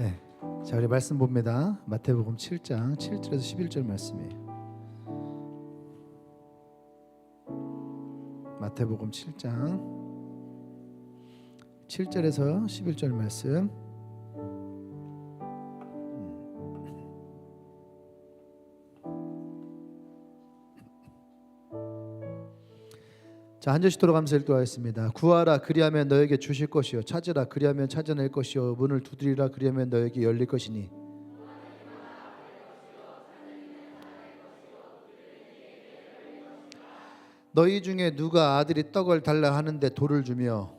네, 자 우리 말씀 봅니다. 마태복음 7장 7절에서 11절 말씀이에요. 마태복음 7장 7절에서 11절 말씀. 자, 한 절씩 돌아가면서 읽도록하겠습니다. 구하라 그리하면 너에게 주실 것이요 찾으라 그리하면 찾아낼 것이요 문을 두드리라 그리하면 너에게 열릴 것이니 너희 중에 누가 아들이 떡을 달라 하는데 돌을 주며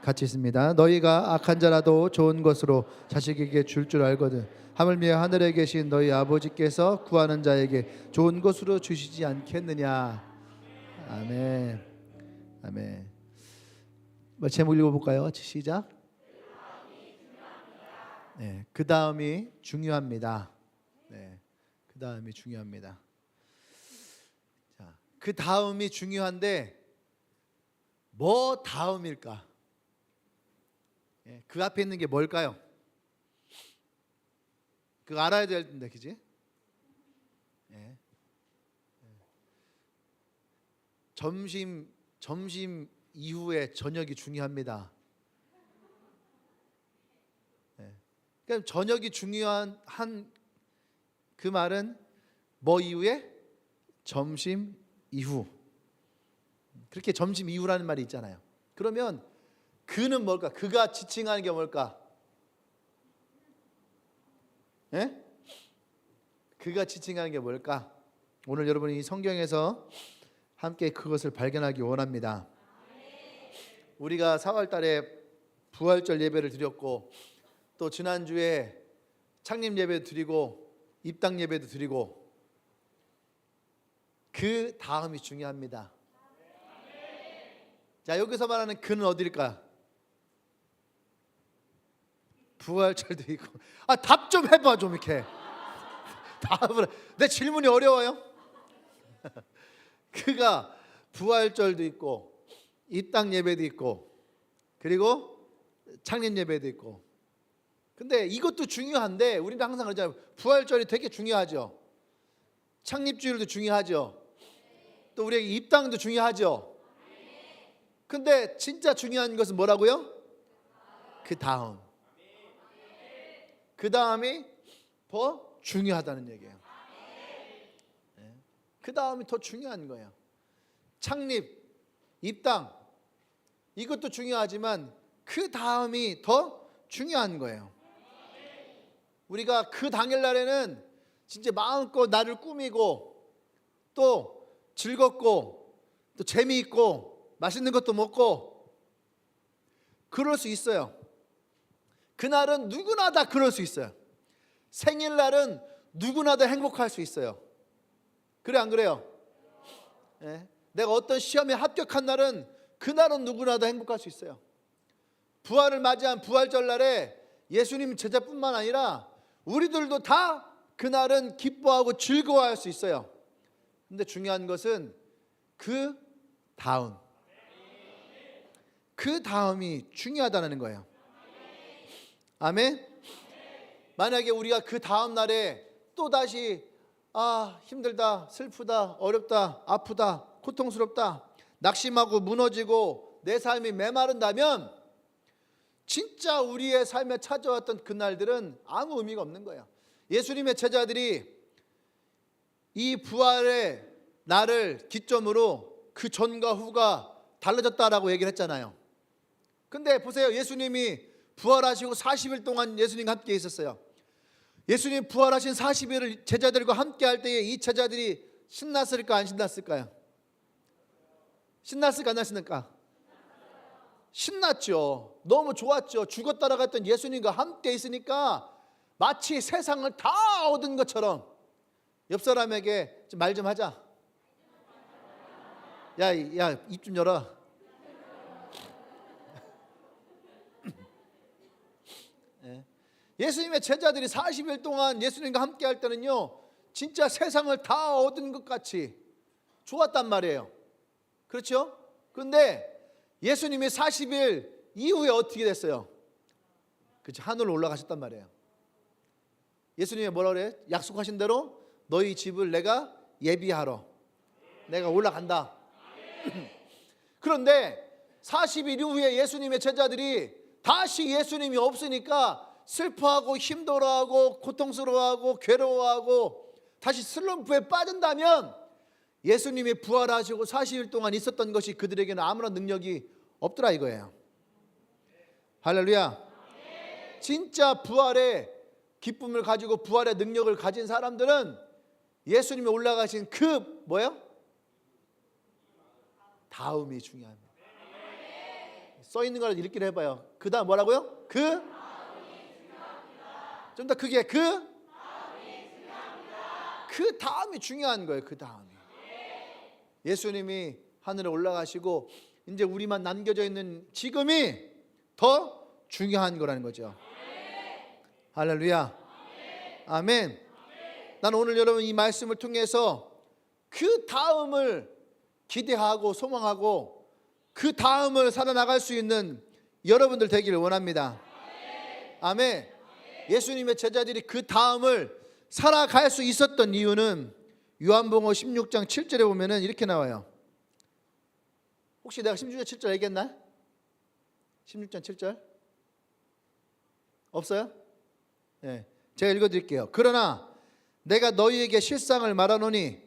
같이 있습니다. 너희가 악한 자라도 좋은 것으로 자식에게 줄 알거든 하물며 하늘에 계신 너희 아버지께서 구하는 자에게 좋은 것으로 주시지 않겠느냐. 아멘. 아멘. 제목 읽어볼까요? 시작. 네, 그 다음이 중요합니다. 네, 그 다음이 중요합니다. 자, 그 다음이 중요한데 뭐 다음일까? 네, 그 앞에 있는 게 뭘까요? 그거 알아야 될 텐데, 그지? 예. 점심 이후에 저녁이 중요합니다. 예. 그러니까 저녁이 중요한 그 말은 뭐 이후에? 점심 이후. 그렇게 점심 이후라는 말이 있잖아요. 그러면 그는 뭘까? 그가 지칭하는 게 뭘까? 예? 그가 지칭하는 게 뭘까? 오늘 여러분이 성경에서 함께 그것을 발견하기 원합니다. 우리가 4월 달에 부활절 예배를 드렸고 또 지난주에 창립 예배도 드리고 입당 예배도 드리고 그 다음이 중요합니다. 자, 여기서 말하는 그는 어디일까? 부활절도 있고. 답 좀 해봐 좀 이렇게. 답을. 내 질문이 어려워요? 그가 부활절도 있고 입당 예배도 있고 그리고 창립 예배도 있고. 근데 이것도 중요한데 우리는 항상 그러잖아요. 부활절이 되게 중요하죠. 창립주일도 중요하죠. 또 우리에게 입당도 중요하죠. 근데 진짜 중요한 것은 뭐라고요? 그 다음. 그 다음이 더 중요하다는 얘기예요. 네. 그 다음이 더 중요한 거예요. 창립, 입당 이것도 중요하지만 그 다음이 더 중요한 거예요. 우리가 그 당일날에는 진짜 마음껏 나를 꾸미고 또 즐겁고 또 재미있고 맛있는 것도 먹고 그럴 수 있어요. 그날은 누구나 다 그럴 수 있어요. 생일날은 누구나 다 행복할 수 있어요. 그래 안 그래요? 네. 내가 어떤 시험에 합격한 날은 그날은 누구나 다 행복할 수 있어요. 부활을 맞이한 부활절 날에 예수님 제자뿐만 아니라 우리들도 다 그날은 기뻐하고 즐거워할 수 있어요. 근데 중요한 것은 그 다음이 중요하다는 거예요. 아멘. 만약에 우리가 그 다음 날에 또 다시 힘들다, 슬프다, 어렵다, 아프다, 고통스럽다, 낙심하고 무너지고 내 삶이 메마른다면 진짜 우리의 삶에 찾아왔던 그날들은 아무 의미가 없는 거예요. 예수님의 제자들이 이 부활의 날을 기점으로 그 전과 후가 달라졌다라고 얘기를 했잖아요. 근데 보세요. 예수님이 부활하시고 40일 동안 예수님과 함께 있었어요. 예수님 부활하신 40일을 제자들과 함께 할 때에 이 제자들이 신났을까 안 신났을까요? 신났을까 안 신났을까? 신났죠. 너무 좋았죠. 죽어 따라갔던 예수님과 함께 있으니까 마치 세상을 다 얻은 것처럼. 옆 사람에게 말 좀 하자. 야, 입 좀 열어. 예수님의 제자들이 40일 동안 예수님과 함께 할 때는요 진짜 세상을 다 얻은 것 같이 좋았단 말이에요. 그렇죠? 그런데 예수님이 40일 이후에 어떻게 됐어요? 그치, 하늘로 올라가셨단 말이에요. 예수님이 뭐라 그래? 약속하신 대로 너희 집을 내가 예비하러 내가 올라간다. 그런데 40일 이후에 예수님의 제자들이 다시 예수님이 없으니까 슬퍼하고 힘들어하고 고통스러워하고 괴로워하고 다시 슬럼프에 빠진다면 예수님이 부활하시고 40일 동안 있었던 것이 그들에게는 아무런 능력이 없더라 이거예요. 할렐루야. 진짜 부활의 기쁨을 가지고 부활의 능력을 가진 사람들은 예수님이 올라가신 그 뭐예요? 다음이 중요합니다. 써 있는 거라도 읽기를 해봐요. 그 다음 뭐라고요? 좀 더 크게 그 다음이 중요한 거예요. 그 다음이. 예수님이 하늘에 올라가시고 이제 우리만 남겨져 있는 지금이 더 중요한 거라는 거죠. 할렐루야. 아멘. 나는 오늘 여러분 이 말씀을 통해서 그 다음을 기대하고 소망하고 그 다음을 살아나갈 수 있는 여러분들 되기를 원합니다. 아멘. 예수님의 제자들이 그 다음을 살아갈 수 있었던 이유는 요한복음 16장 7절에 보면은 이렇게 나와요. 혹시 내가 16장 7절 얘기했나? 16장 7절? 없어요? 네, 제가 읽어드릴게요. 그러나 내가 너희에게 실상을 말하노니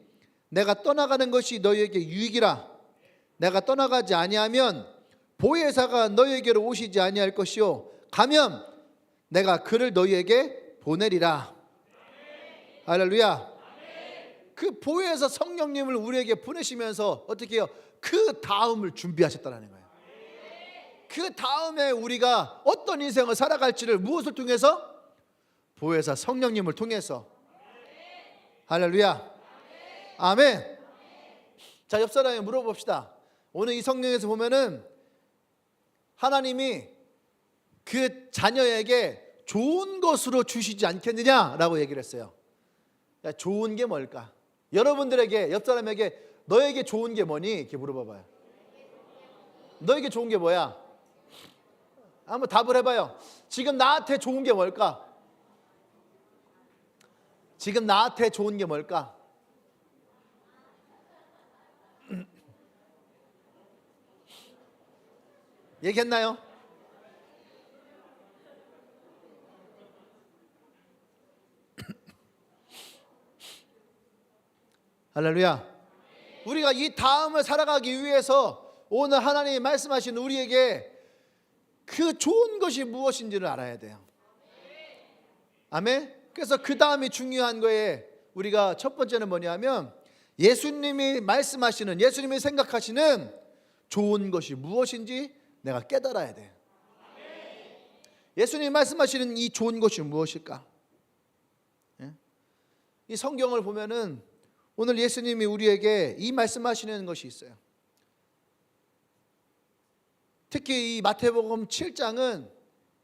내가 떠나가는 것이 너희에게 유익이라. 내가 떠나가지 아니하면 보혜사가 너희에게로 오시지 아니할 것이요 가면 내가 그를 너희에게 보내리라. 할렐루야. 그 보혜사 성령님을 우리에게 보내시면서 어떻게 해요? 그 다음을 준비하셨다는 거예요. 그 다음에 우리가 어떤 인생을 살아갈지를 무엇을 통해서? 보혜사 성령님을 통해서. 할렐루야. 아멘. 자, 옆 사람에 물어봅시다. 오늘 이 성경에서 보면은 하나님이 그 자녀에게 좋은 것으로 주시지 않겠느냐라고 얘기를 했어요. 야, 좋은 게 뭘까? 여러분들에게, 옆 사람에게 너에게 좋은 게 뭐니? 이렇게 물어봐봐요. 너에게 좋은 게 뭐야? 한번 답을 해봐요. 지금 나한테 좋은 게 뭘까? 지금 나한테 좋은 게 뭘까? 얘기했나요? 할렐루야. 우리가 이 다음을 살아가기 위해서 오늘 하나님이 말씀하신 우리에게 그 좋은 것이 무엇인지를 알아야 돼요. 아멘. 그래서 그 다음이 중요한 거에 우리가 첫 번째는 뭐냐면 예수님이 말씀하시는, 예수님이 생각하시는 좋은 것이 무엇인지 내가 깨달아야 돼. 예수님이 말씀하시는 이 좋은 것이 무엇일까? 이 성경을 보면은 오늘 예수님이 우리에게 이 말씀하시는 것이 있어요. 특히 이 마태복음 7장은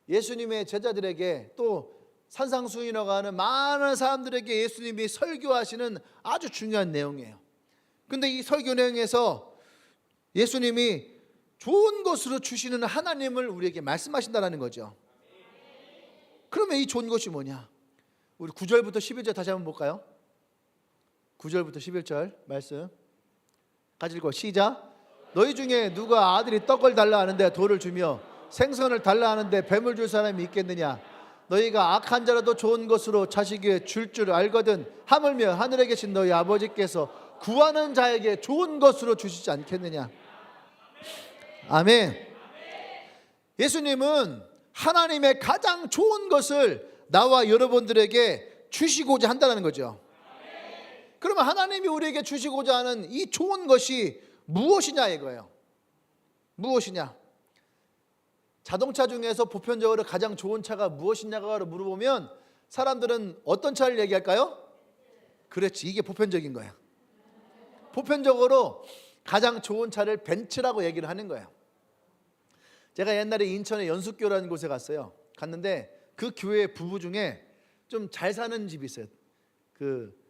예수님의 제자들에게 또 산상수훈이라고 하는 많은 사람들에게 예수님이 설교하시는 아주 중요한 내용이에요. 근데 이 설교 내용에서 예수님이 좋은 것으로 주시는 하나님을 우리에게 말씀하신다는 거죠. 그러면 이 좋은 것이 뭐냐? 우리 9절부터 11절 다시 한번 볼까요? 9절부터 11절 말씀 같이 읽고 시작. 너희 중에 누가 아들이 떡을 달라 하는데 돌을 주며 생선을 달라 하는데 뱀을 줄 사람이 있겠느냐? 너희가 악한 자라도 좋은 것으로 자식에게 줄 알거든 하물며 하늘에 계신 너희 아버지께서 구하는 자에게 좋은 것으로 주시지 않겠느냐? 아멘. 예수님은 하나님의 가장 좋은 것을 나와 여러분들에게 주시고자 한다는 거죠. 그러면 하나님이 우리에게 주시고자 하는 이 좋은 것이 무엇이냐 이거예요. 무엇이냐? 자동차 중에서 보편적으로 가장 좋은 차가 무엇이냐고 물어보면 사람들은 어떤 차를 얘기할까요? 그렇지, 이게 보편적인 거예요. 보편적으로 가장 좋은 차를 벤츠라고 얘기를 하는 거예요. 제가 옛날에 인천의 연숙교라는 곳에 갔는데 그 교회 부부 중에 좀 잘 사는 집이 있어요. 그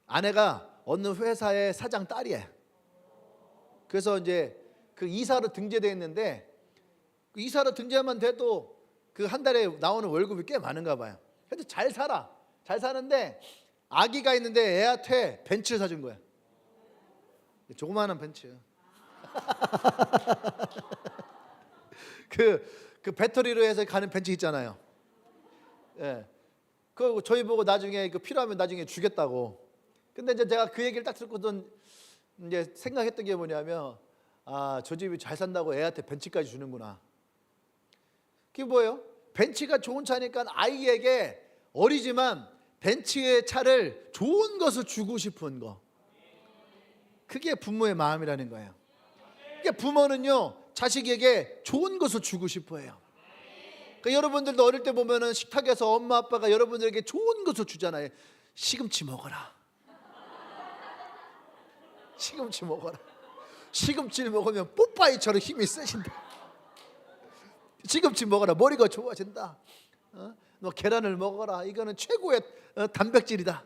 아내가 어느 회사의 사장 딸이에요. 그래서 이제 그 이사로 등재되어 있는데 이사로 등재만 돼도 그 한 달에 나오는 월급이 꽤 많은가 봐요. 근데 잘 살아. 잘 사는데 아기가 있는데 애한테 벤츠를 사준 거야. 조그마한 벤츠. 그 배터리로 해서 가는 벤츠 있잖아요. 예. 그 저희 보고 나중에 그 필요하면 나중에 주겠다고. 근데 이제 제가 그 얘기를 딱 듣고선 이제 생각했던 게 뭐냐면, 아, 저 집이 잘 산다고 애한테 벤츠까지 주는구나. 그게 뭐예요? 벤츠가 좋은 차니까 아이에게 어리지만 벤츠의 차를 좋은 것을 주고 싶은 거. 그게 부모의 마음이라는 거예요. 그러니까 부모는요, 자식에게 좋은 것을 주고 싶어해요. 그러니까 여러분들도 어릴 때 보면은 식탁에서 엄마 아빠가 여러분들에게 좋은 것을 주잖아요. 시금치 먹어라. 시금치 먹어라. 시금치를 먹으면 뽀빠이처럼 힘이 세진다. 시금치 먹어라. 머리가 좋아진다. 너 계란을 먹어라. 이거는 최고의 단백질이다.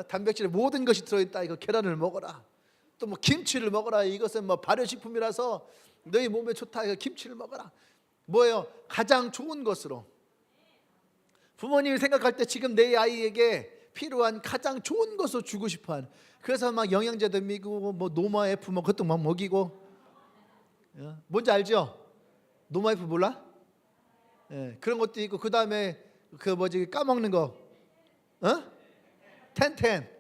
단백질에 모든 것이 들어있다. 이거 계란을 먹어라. 또 뭐 김치를 먹어라. 이것은 뭐 발효식품이라서 너희 몸에 좋다. 이거 김치를 먹어라. 뭐예요? 가장 좋은 것으로. 부모님이 생각할 때 지금 내 아이에게 필요한 가장 좋은 것을 주고 싶어하는. 그래서 막 영양제도 먹이고 뭐 노마에프 뭐 그것도 막 먹이고. 뭔지 알죠? 노마에프 몰라? 예, 그런 것도 있고 그 다음에 그 뭐지 까먹는 거, 텐텐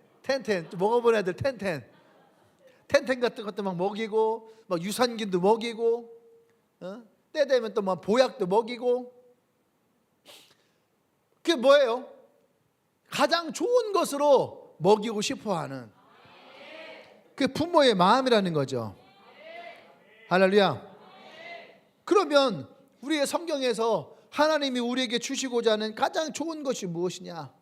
먹어본 애들 텐텐 같은 것도 막 먹이고, 막 유산균도 먹이고, 때 되면 또 막 보약도 먹이고. 그게 뭐예요? 가장 좋은 것으로 먹이고 싶어하는 그 부모의 마음이라는 거죠. 할렐루야. 그러면 우리의 성경에서 하나님이 우리에게 주시고자 하는 가장 좋은 것이 무엇이냐?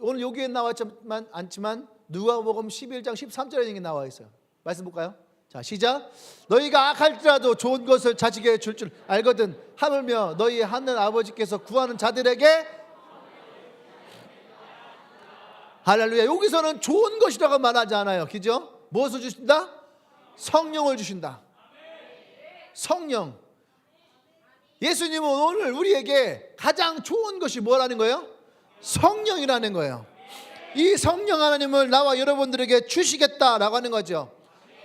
오늘 여기에 나왔지만 않지만 누가복음 11장 13절에 이게 나와 있어요. 말씀 볼까요? 자, 시작. 너희가 악할지라도 좋은 것을 자식에게 줄 줄 알거든 하물며 너희 하늘 아버지께서 구하는 자들에게. 할렐루야. 여기서는 좋은 것이라고 말하지 않아요. 그죠? 무엇을 주신다? 성령을 주신다. 성령. 예수님은 오늘 우리에게 가장 좋은 것이 뭐라는 거예요? 성령이라는 거예요. 이 성령 하나님을 나와 여러분들에게 주시겠다라고 하는 거죠.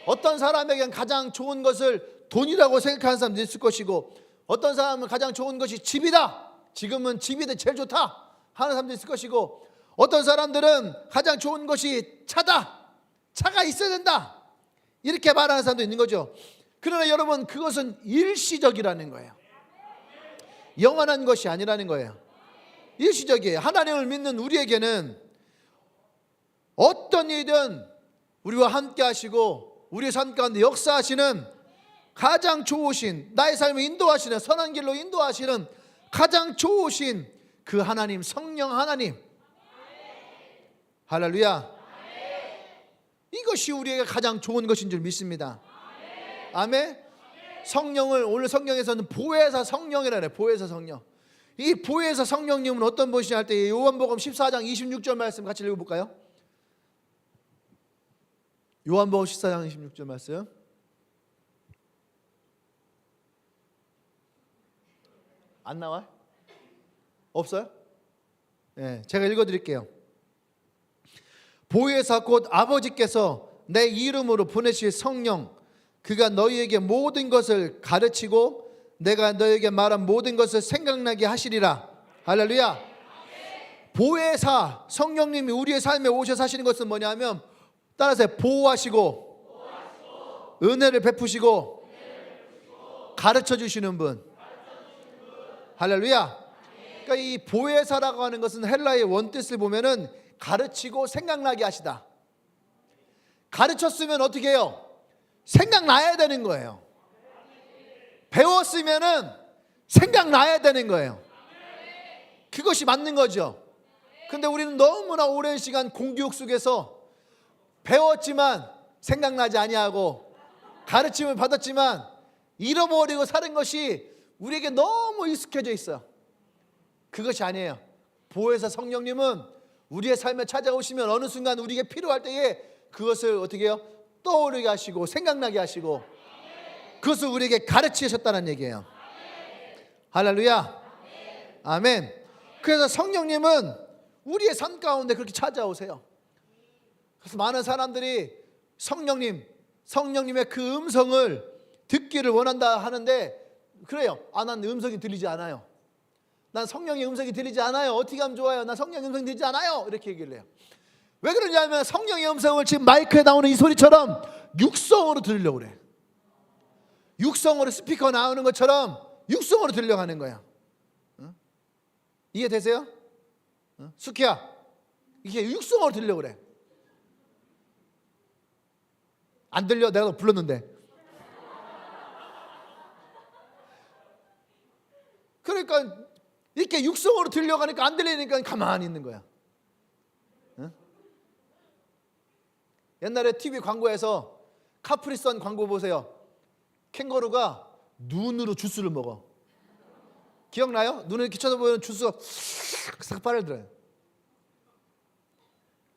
어떤 사람에게는 가장 좋은 것을 돈이라고 생각하는 사람도 있을 것이고, 어떤 사람은 가장 좋은 것이 집이다. 지금은 집이 제일 좋다 하는 사람도 있을 것이고, 어떤 사람들은 가장 좋은 것이 차다. 차가 있어야 된다. 이렇게 말하는 사람도 있는 거죠. 그러나 여러분, 그것은 일시적이라는 거예요. 영원한 것이 아니라는 거예요. 일시적이에요. 하나님을 믿는 우리에게는 어떤 일이든 우리와 함께 하시고 우리의 삶 가운데 역사하시는 가장 좋으신, 나의 삶을 인도하시는, 선한 길로 인도하시는 가장 좋으신 그 하나님, 성령 하나님. 할렐루야. 이것이 우리에게 가장 좋은 것인 줄 믿습니다. 아멘. 성령을 오늘 성경에서는 보혜사 성령이라네. 보혜사 성령. 이 보혜사 성령님은 어떤 분이시냐 할 때 요한복음 14장 26절 말씀 같이 읽어볼까요? 요한복음 14장 26절 말씀. 안 나와요? 없어요? 네, 제가 읽어드릴게요. 보혜사 곧 아버지께서 내 이름으로 보내실 성령, 그가 너희에게 모든 것을 가르치고 내가 너희에게 말한 모든 것을 생각나게 하시리라. 할렐루야. 보혜사 성령님이 우리의 삶에 오셔서 하시는 것은 뭐냐면, 따라서 보호하시고 은혜를 베푸시고 가르쳐 주시는 분. 할렐루야. 그러니까 이 보혜사라고 하는 것은 헬라의 원뜻을 보면은 가르치고 생각나게 하시다. 가르쳤으면 어떻게 해요? 생각나야 되는 거예요. 배웠으면은 생각나야 되는 거예요. 그것이 맞는 거죠. 근데 우리는 너무나 오랜 시간 공교육 속에서 배웠지만 생각나지 아니하고 가르침을 받았지만 잃어버리고 사는 것이 우리에게 너무 익숙해져 있어요. 그것이 아니에요. 보혜사 성령님은 우리의 삶에 찾아오시면 어느 순간 우리에게 필요할 때에 그것을 어떻게 해요? 떠오르게 하시고 생각나게 하시고 그것을 우리에게 가르치셨다는 얘기예요. 할렐루야. 아멘. 그래서 성령님은 우리의 삶 가운데 그렇게 찾아오세요. 그래서 많은 사람들이 성령님의 그 음성을 듣기를 원한다 하는데, 그래요. 난 음성이 들리지 않아요. 난 성령의 음성이 들리지 않아요. 어떻게 하면 좋아요? 난 성령의 음성이 들리지 않아요. 이렇게 얘기를 해요. 왜 그러냐면 성령의 음성을 지금 마이크에 나오는 이 소리처럼 육성으로 들으려고 그래. 육성으로 스피커 나오는 것처럼 육성으로 들려고 하는 거야. 이해되세요? 수키야, 이게 육성으로 들려고 그래. 안 들려? 내가 너 불렀는데. 그러니까 이렇게 육성으로 들려가니까 안 들리니까 가만히 있는 거야. 옛날에 TV 광고에서 카프리선 광고 보세요. 캥거루가 눈으로 주스를 먹어. 기억나요? 눈을 이렇게 쳐다보면 주스가 싹 빨아들어요.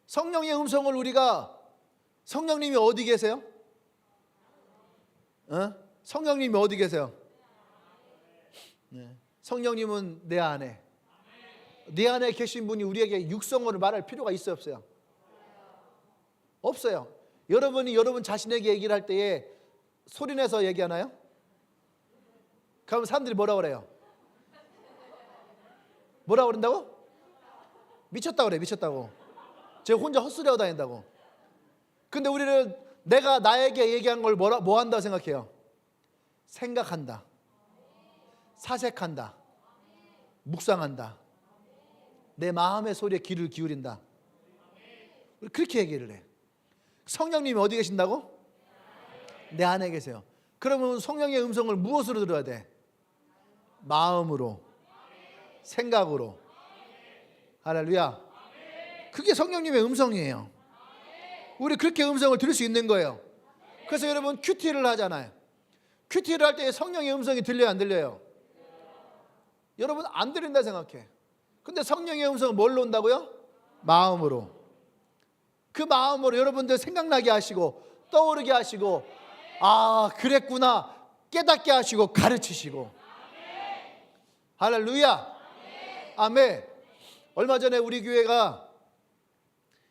성령의 음성을 성령님이 어디 계세요? 성령님이 어디 계세요? 네. 성령님은 내 안에. 내 안에 계신 분이 우리에게 육성어를 말할 필요가 있어요, 없어요? 없어요. 여러분이 여러분 자신에게 얘기를 할 때에 소리내서 얘기하나요? 그러면 사람들이 뭐라고 그래요? 뭐라고 그런다고? 미쳤다고 그래. 미쳤다고. 제가 혼자 헛소리하고 다닌다고. 근데 우리는 내가 나에게 얘기한 걸 뭐 한다고 생각해요? 생각한다, 사색한다, 묵상한다, 내 마음의 소리에 귀를 기울인다. 그렇게 얘기를 해. 성령님이 어디 계신다고? 내 안에 계세요. 그러면 성령의 음성을 무엇으로 들어야 돼? 마음으로, 생각으로. 할렐루야. 그게 성령님의 음성이에요. 우리 그렇게 음성을 들을 수 있는 거예요. 그래서 여러분 큐티를 하잖아요. 큐티를 할 때 성령의 음성이 들려요, 안 들려요? 여러분 안 들린다 생각해. 근데 성령의 음성은 뭘로 온다고요? 마음으로. 그 마음으로 여러분들 생각나게 하시고 떠오르게 하시고, 그랬구나 깨닫게 하시고 가르치시고. 할렐루야. 아멘. 얼마 전에 우리 교회가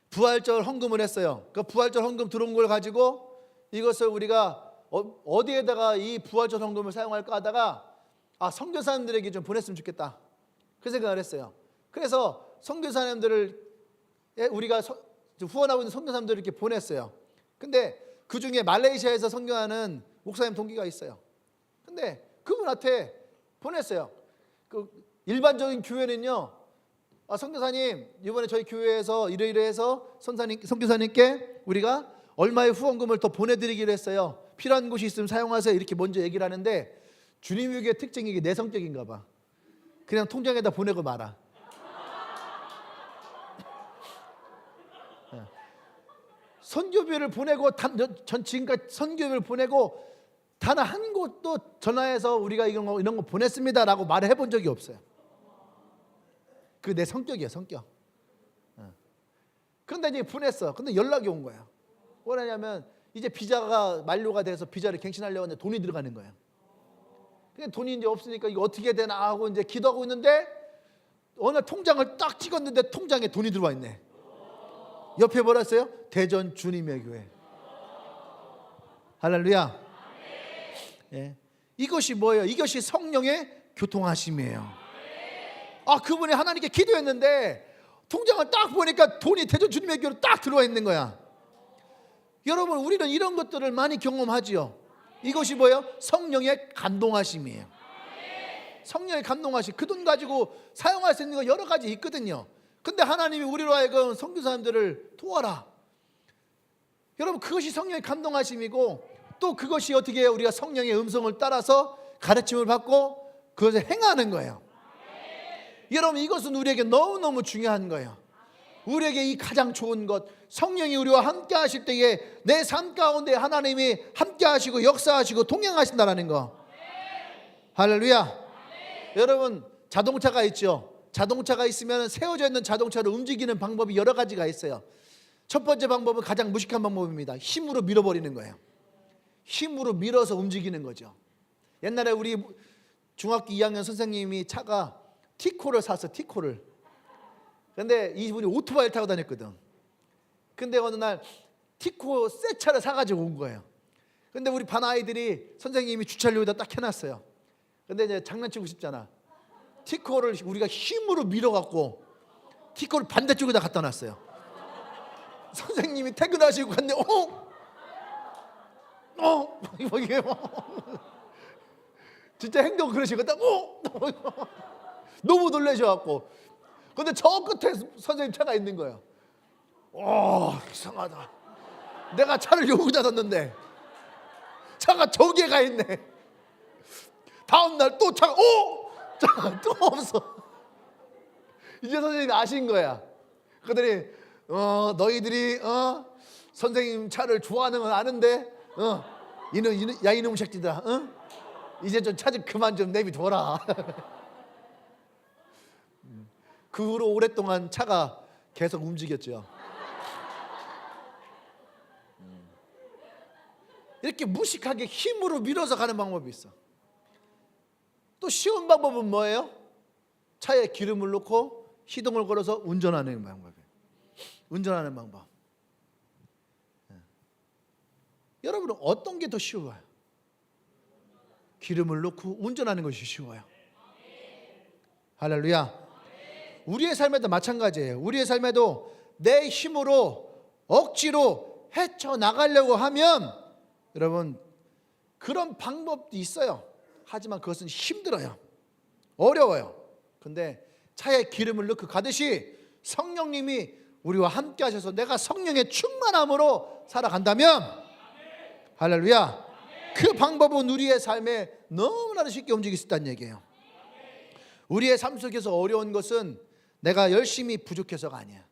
부활절 헌금을 했어요. 그 부활절 헌금 들어온 걸 가지고 이것을 우리가 어디에다가 이 부활절 헌금을 사용할까 하다가 선교사님들에게 좀 보냈으면 좋겠다, 그 생각을 했어요. 그래서 선교사님들을 우리가 후원하고 있는 선교사님들을 이렇게 보냈어요. 근데 그 중에 말레이시아에서 선교하는 목사님 동기가 있어요. 근데 그분한테 보냈어요. 그 일반적인 교회는요, 선교사님 이번에 저희 교회에서 이러이러해서 선교사님께 우리가 얼마의 후원금을 더 보내드리기로 했어요. 필요한 곳이 있으면 사용하세요. 이렇게 먼저 얘기를 하는데, 주님에게 특징이 이게 내성적인가 봐. 그냥 통장에다 보내고 말아. 선교비를 보내고 지금까지 선교비를 보내고 단 한 곳도 전화해서 우리가 이런 거 보냈습니다라고 말을 해본 적이 없어요. 그 내 성격이야, 성격. 그런데 이제 보냈어. 근데 연락이 온 거야. 뭐냐면 이제 비자가 만료가 돼서 비자를 갱신하려고 하는데 돈이 들어가는 거야. 근데 돈이 이제 없으니까 이거 어떻게 되나 하고 이제 기도하고 있는데, 어느 날 통장을 딱 찍었는데 통장에 돈이 들어와 있네. 옆에 뭐라 했어요? 대전 주님의 교회. 할렐루야. 예. 이것이 뭐예요? 이것이 성령의 교통하심이에요. 그분이 하나님께 기도했는데 통장을 딱 보니까 돈이 대전 주님의 교회로 딱 들어와 있는 거야. 여러분, 우리는 이런 것들을 많이 경험하지요. 이것이 뭐예요? 성령의 감동하심이에요. 성령의 감동하심. 그 돈 가지고 사용할 수 있는 거 여러 가지 있거든요. 근데 하나님이 우리로 하여금 선교사님들을 도와라. 여러분, 그것이 성령의 감동하심이고, 또 그것이 어떻게 해요? 우리가 성령의 음성을 따라서 가르침을 받고 그것을 행하는 거예요. 여러분, 이것은 우리에게 너무너무 중요한 거예요. 우리에게 이 가장 좋은 것, 성령이 우리와 함께 하실 때에 내 삶 가운데 하나님이 함께 하시고 역사하시고 동행하신다는 거. 할렐루야. 여러분, 자동차가 있죠. 자동차가 있으면 세워져 있는 자동차를 움직이는 방법이 여러 가지가 있어요. 첫 번째 방법은 가장 무식한 방법입니다. 힘으로 밀어버리는 거예요. 힘으로 밀어서 움직이는 거죠. 옛날에 우리 중학교 2학년 선생님이 차가 티코를 샀어. 티코를. 근데 이분이 오토바이를 타고 다녔거든. 근데 어느 날 티코 새 차를 사가지고 온 거예요. 근데 우리 반 아이들이 선생님이 주차를 여기다 딱 해놨어요. 근데 이제 장난치고 싶잖아. 티코를 우리가 힘으로 밀어갖고 티코를 반대쪽에다 갖다 놨어요. 선생님이 퇴근하시고 갔는데 이게 진짜 행동 그러시거든. 너무 놀라셔갖고. 근데 저 끝에 선생님 차가 있는 거예요. 이상하다. 내가 차를 여기다 뒀는데 차가 저기에 가 있네. 다음날 또 차가 또 없어. 이제 선생님이 아신 거야. 그러더니 너희들이 선생님 차를 좋아하는 건 아는데 이놈 새끼들아, 이제 좀 차 좀 그만 좀 내비둬라. 그 후로 오랫동안 차가 계속 움직였죠. 이렇게 무식하게 힘으로 밀어서 가는 방법이 있어. 또 쉬운 방법은 뭐예요? 차에 기름을 넣고 시동을 걸어서 운전하는 방법이에요. 운전하는 방법. 여러분은 어떤 게 더 쉬워요? 기름을 넣고 운전하는 것이 쉬워요. 할렐루야. 우리의 삶에도 마찬가지예요. 우리의 삶에도 내 힘으로 억지로 헤쳐나가려고 하면 여러분 그런 방법도 있어요. 하지만 그것은 힘들어요. 어려워요. 근데 차에 기름을 넣고 가듯이 성령님이 우리와 함께 하셔서 내가 성령의 충만함으로 살아간다면 할렐루야. 그 방법은 우리의 삶에 너무나도 쉽게 움직일 수 있다는 얘기예요. 우리의 삶 속에서 어려운 것은 내가 열심히 부족해서가 아니야.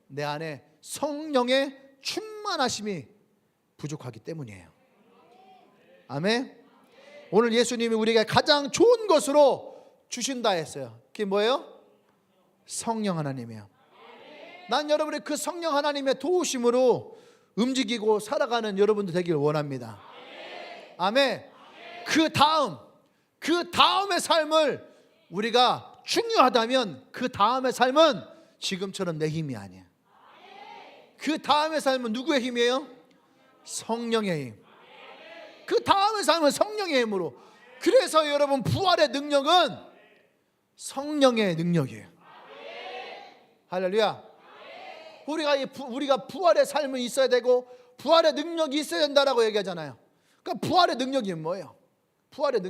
내 안에 성령의 충만하심이 부족하기 때문이에요. 아멘. 오늘 예수님이 우리에게 가장 좋은 것으로 주신다 했어요. 그게 뭐예요? 성령 하나님이에요. 난 여러분의 그 성령 하나님의 도우심으로 움직이고 살아가는 여러분들 되기를 원합니다. 아멘. 그 다음의 삶을 우리가 중요하다면 그 다음의 삶은 지금처럼 내 힘이 아니야. 그 다음의 삶은 누구의 힘이에요? 성령의 힘. 그 다음의 삶은 성령의 힘으로. 그래서 여러분 부활의 능력은 성령의 능력이에요. 할렐루야. 우리가 부활의 삶은 있어야 되고 부활의 능력이 있어야 된다라고 얘기하잖아요. 그러니까 부활의 능력이 뭐예요? 부활의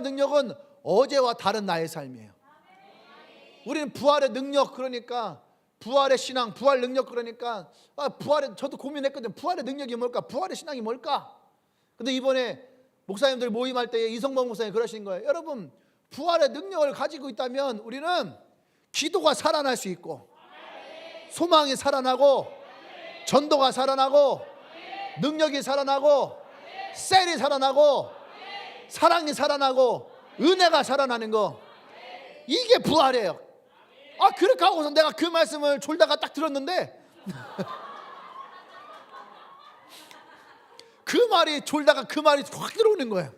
능력은 어제와 다른 나의 삶이에요. 우리는 부활의 능력, 그러니까 부활의 신앙, 부활 능력, 그러니까 저도 고민했거든요. 부활의 능력이 뭘까? 부활의 신앙이 뭘까? 근데 이번에 목사님들 모임할 때 이성범 목사님 그러신 거예요. 여러분 부활의 능력을 가지고 있다면 우리는 기도가 살아날 수 있고 소망이 살아나고 전도가 살아나고 능력이 살아나고 셀이 살아나고 사랑이 살아나고 은혜가 살아나는 거, 이게 부활이에요. 그렇게 하고서 내가 그 말씀을 졸다가 딱 들었는데 졸다가 그 말이 확 들어오는 거예요.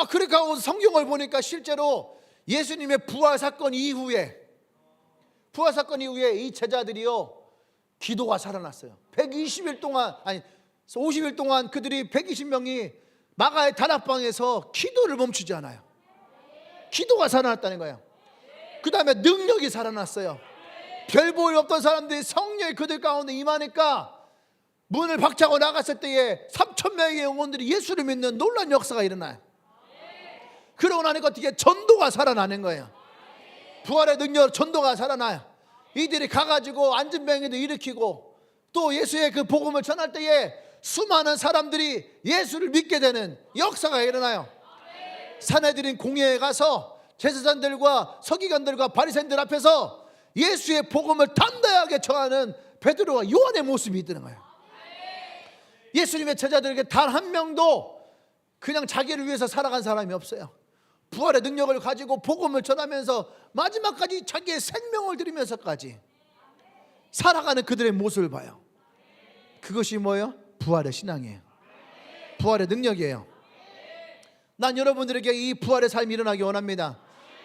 그렇게 하고 성경을 보니까 실제로 예수님의 부활 사건 이후에 이 제자들이요 기도가 살아났어요. 50일 동안 그들이 120명이 마가의 다락방에서 기도를 멈추지 않아요. 기도가 살아났다는 거예요. 그 다음에 능력이 살아났어요. 별 볼 없던 사람들이 성령이 그들 가운데 임하니까 문을 박차고 나갔을 때에 3,000명의 영혼들이 예수를 믿는 놀라운 역사가 일어나요. 그러고 나니까 어떻게 전도가 살아나는 거예요. 부활의 능력, 전도가 살아나요. 이들이 가가지고 앉은 병에도 일으키고 또 예수의 그 복음을 전할 때에 수많은 사람들이 예수를 믿게 되는 역사가 일어나요. 사내들인 공회에 가서 제사장들과 서기관들과 바리새인들 앞에서 예수의 복음을 담대하게 전하는 베드로와 요한의 모습이 있는 거예요. 예수님의 제자들에게 단 한 명도 그냥 자기를 위해서 살아간 사람이 없어요. 부활의 능력을 가지고 복음을 전하면서 마지막까지 자기의 생명을 드리면서까지 살아가는 그들의 모습을 봐요. 그것이 뭐예요? 부활의 신앙이에요. 부활의 능력이에요. 난 여러분들에게 이 부활의 삶이 일어나기 원합니다.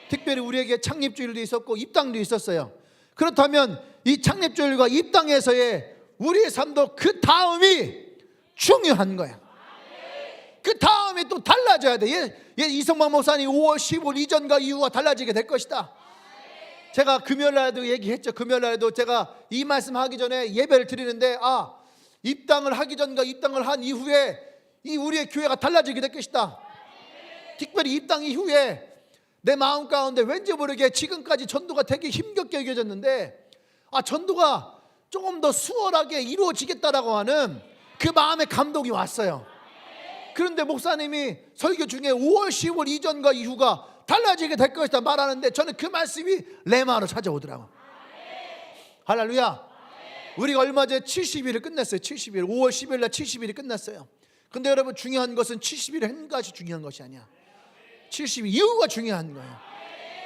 특별히 우리에게 창립주일도 있었고 입당도 있었어요. 그렇다면 이 창립주일과 입당에서의 우리의 삶도 그 다음이 중요한 거야. 그 다음에 또 달라져야 돼. 이성만 목사님 5월 15일 이전과 이후가 달라지게 될 것이다. 제가 금요일날도 얘기했죠. 금요일날도 제가 이 말씀하기 전에 예배를 드리는데 입당을 하기 전과 입당을 한 이후에 이 우리의 교회가 달라지게 될 것이다. 특별히 입당 이후에 내 마음 가운데 왠지 모르게 지금까지 전도가 되게 힘겹게 여겨졌는데 전도가 조금 더 수월하게 이루어지겠다라고 하는 그 마음의 감동이 왔어요. 그런데 목사님이 설교 중에 5월 10월 이전과 이후가 달라지게 될 것이다 말하는데 저는 그 말씀이 레마로 찾아오더라고요. 할렐루야. 우리가 얼마 전에 70일을 끝냈어요. 70일 5월 10일 날 70일이 끝났어요. 근데 여러분 중요한 것은 70일을 한 것이 중요한 것이 아니야. 70일 이후가 중요한 거예요.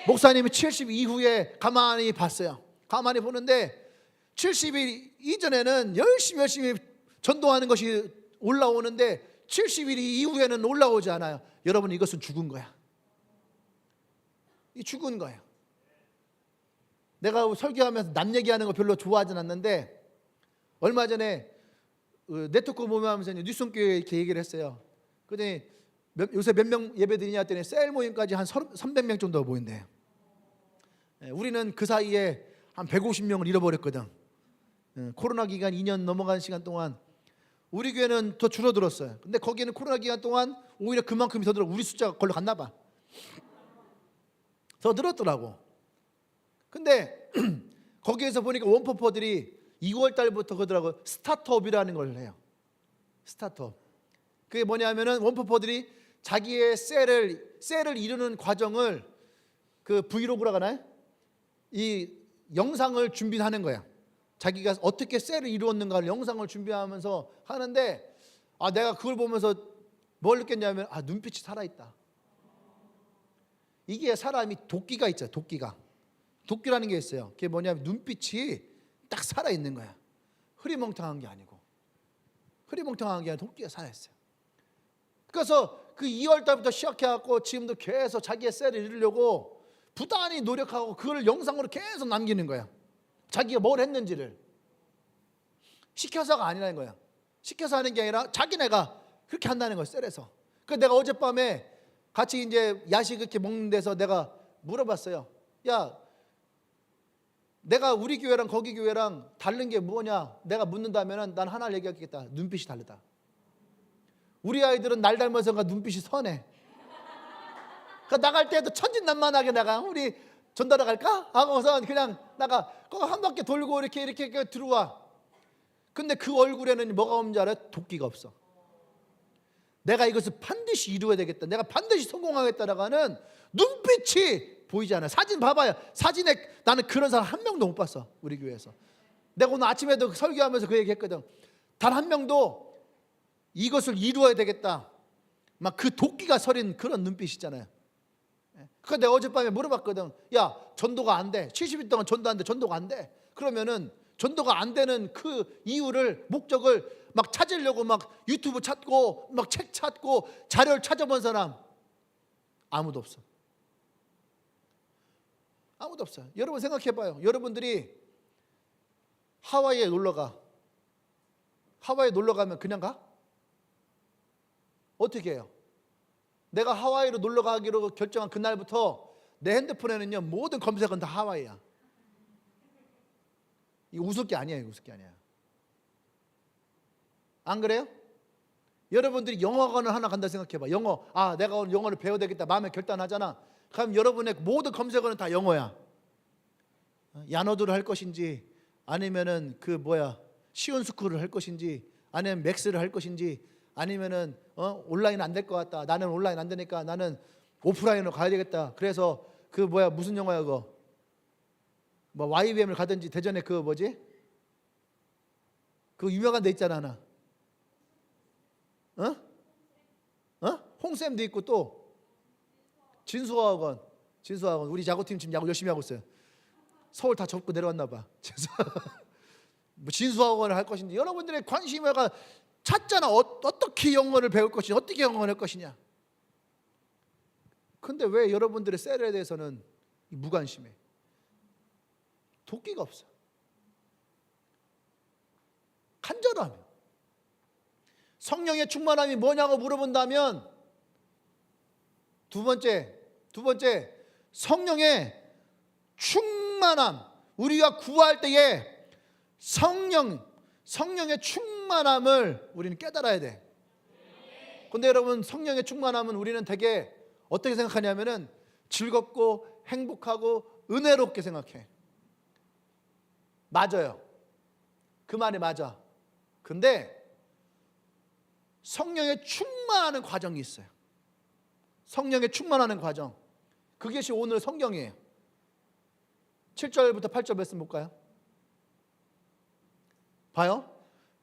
목사님이 70일 이후에 가만히 봤어요. 가만히 보는데 70일 이전에는 열심히 전도하는 것이 올라오는데 70일 이후에는 올라오지 않아요. 여러분 이것은 죽은 거야. 이 죽은 거예요. 내가 설교하면서 남 얘기하는 거 별로 좋아하진 않는데 얼마 전에 네트워크 모임하면서 뉴스홈교회 이렇게 얘기를 했어요. 그랬더니 요새 몇 명 예배 드리냐 했더니 셀 모임까지 한 300명 정도 모인대요. 우리는 그 사이에 한 150명을 잃어버렸거든. 코로나 기간 2년 넘어간 시간 동안 우리 교회는 더 줄어들었어요. 근데 거기는 코로나 기간 동안 오히려 그만큼이 더 늘어. 우리 숫자가 걸로 갔나 봐. 더 늘었더라고. 근데 거기에서 보니까 원포퍼들이 2월 달부터 그러더라고. 스타트업이라는 걸 해요. 스타트업. 그게 뭐냐면은 원포퍼들이 자기의 셀을 이루는 과정을 그 브이로그라고 하나요? 이 영상을 준비하는 거야. 자기가 어떻게 셀을 이루었는가를 영상을 준비하면서 하는데 내가 그걸 보면서 뭘 느꼈냐면 눈빛이 살아있다. 이게 사람이 도끼가 있죠. 도끼라는 게 있어요. 그게 뭐냐면 눈빛이 딱 살아있는 거야. 흐리멍텅한 게 아니고 도끼가 살아있어요. 그래서 그 2월 달부터 시작해갖고 지금도 계속 자기의 셀을 이루려고 부단히 노력하고 그걸 영상으로 계속 남기는 거야. 자기가 뭘 했는지를. 시켜서가 아니라는 거야. 시켜서 하는 게 아니라 자기네가 그렇게 한다는 거야. 셀에서. 그래서 내가 어젯밤에 같이 이제 야식 이렇게 먹는 데서 내가 물어봤어요. 야, 내가 우리 교회랑 거기 교회랑 다른 게 뭐냐? 내가 묻는다면은 난 하나를 얘기하겠다. 눈빛이 다르다. 우리 아이들은 날 닮아서가 눈빛이 선해. 그 나갈 때도 천진난만하게 나가. 우리 전달해 갈까? 하고서 그냥 나가. 한 바퀴 돌고 이렇게 들어와. 근데 그 얼굴에는 뭐가 없는지 알아요? 도끼가 없어. 내가 이것을 반드시 이루어야 되겠다. 내가 반드시 성공하겠다라고 하는 눈빛이 보이지 않아요. 사진 봐봐요. 사진에 나는 그런 사람 한 명도 못 봤어. 우리 교회에서. 내가 오늘 아침에도 설교하면서 그 얘기했거든. 단 한 명도 이것을 이루어야 되겠다. 막 그 도끼가 서린 그런 눈빛이잖아요. 그래서 내가 어젯밤에 물어봤거든. 야, 전도가 안 돼. 70일 동안 전도 안 돼. 전도가 안 돼. 그러면은 전도가 안 되는 그 이유를, 목적을 막 찾으려고 막 유튜브 찾고 막 책 찾고 자료를 찾아본 사람 아무도 없어. 아무도 없어요. 여러분 생각해봐요. 여러분들이 하와이에 놀러가. 하와이에 놀러가면 그냥 가? 어떻게 해요? 내가 하와이로 놀러가기로 결정한 그날부터 내 핸드폰에는요 모든 검색은 다 하와이야. 이거 웃을 게 아니에요. 웃을 게 아니야. 안 그래요? 여러분들이 영어관을 하나 간다 생각해봐. 영어. 내가 오늘 영어를 배워야 되겠다 마음에 결단하잖아. 그럼 여러분의 모든 검색어는 다 영어야. 야노드를 할 것인지 아니면은 시온 스쿨을 할 것인지 아니면 맥스를 할 것인지 아니면은 온라인 안 될 것 같다. 나는 온라인 안 되니까 나는 오프라인으로 가야 되겠다. 그래서 무슨 영화야 그거? YBM을 가든지 대전에 그 유명한 데 있잖아 하나. 홍쌤도 있고 또 진수학원 우리 야구팀 지금 야구 열심히 하고 있어요. 서울 다 접고 내려왔나 봐. 진수학원을 할 것인지 여러분들의 관심이 찾잖아. 어떻게 영어를 배울 것이냐, 어떻게 영어를 할 것이냐. 근데 왜 여러분들의 셀에 대해서는 무관심해? 도끼가 없어. 간절함이. 성령의 충만함이 뭐냐고 물어본다면 두 번째 성령의 충만함. 우리가 구할 때에 성령의 충만함을 우리는 깨달아야 돼. 근데 여러분, 성령의 충만함은 우리는 되게 어떻게 생각하냐면은 즐겁고 행복하고 은혜롭게 생각해. 맞아요. 그 말이 맞아. 근데 성령에 충만하는 과정이 있어요. 성령에 충만하는 과정. 그것이 오늘 성경이에요. 7절부터 8절 말씀 볼까요? 봐요.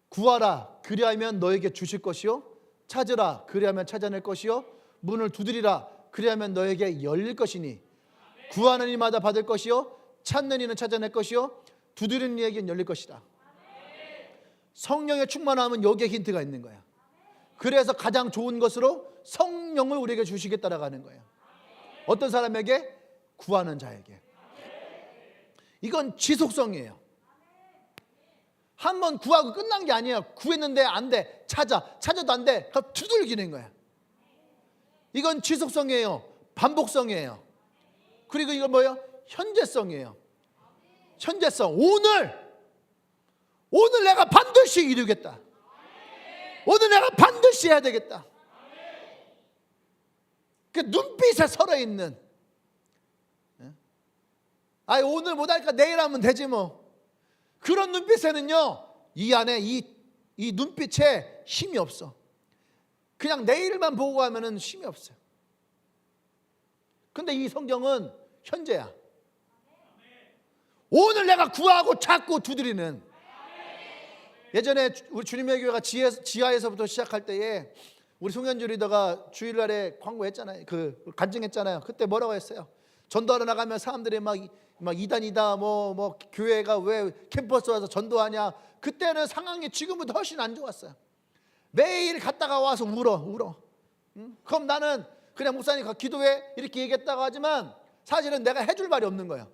구하라 그리하면 너에게 주실 것이요, 찾으라 그리하면 찾아낼 것이요, 문을 두드리라 그리하면 너에게 열릴 것이니, 구하는 이마다 받을 것이요, 찾는 이는 찾아낼 것이요, 두드리는 이에게는 열릴 것이다. 성령의 충만함은 여기에 힌트가 있는 거야. 그래서 가장 좋은 것으로 성령을 우리에게 주시겠다라고 하는 거예요. 어떤 사람에게? 구하는 자에게. 이건 지속성이에요. 한번 구하고 끝난 게 아니에요. 구했는데 안 돼, 찾아도 안 돼, 그럼 두들기는 거야. 이건 지속성이에요. 반복성이에요. 그리고 이건 뭐예요? 현재성이에요. 현재성. 오늘 내가 반드시 이루겠다. 오늘 내가 반드시 해야 되겠다. 그 눈빛에 설어있는, 오늘 못할까 내일 하면 되지 뭐, 그런 눈빛에는요, 이 안에 이 눈빛에 힘이 없어. 그냥 내일만 보고 하면은 힘이 없어요. 근데 이 성경은 현재야. 오늘 내가 구하고 찾고 두드리는. 예전에 우리 주님의 교회가 지하에서부터 시작할 때에 우리 송현주 리더가 주일날에 광고했잖아요. 간증했잖아요. 그때 뭐라고 했어요? 전도하러 나가면 사람들이 막 이단이다, 뭐 교회가 왜 캠퍼스 와서 전도하냐. 그때는 상황이 지금보다 훨씬 안 좋았어요. 매일 갔다가 와서 울어. 그럼 나는 그냥 목사님 기도해 이렇게 얘기했다고 하지만 사실은 내가 해줄 말이 없는 거예요.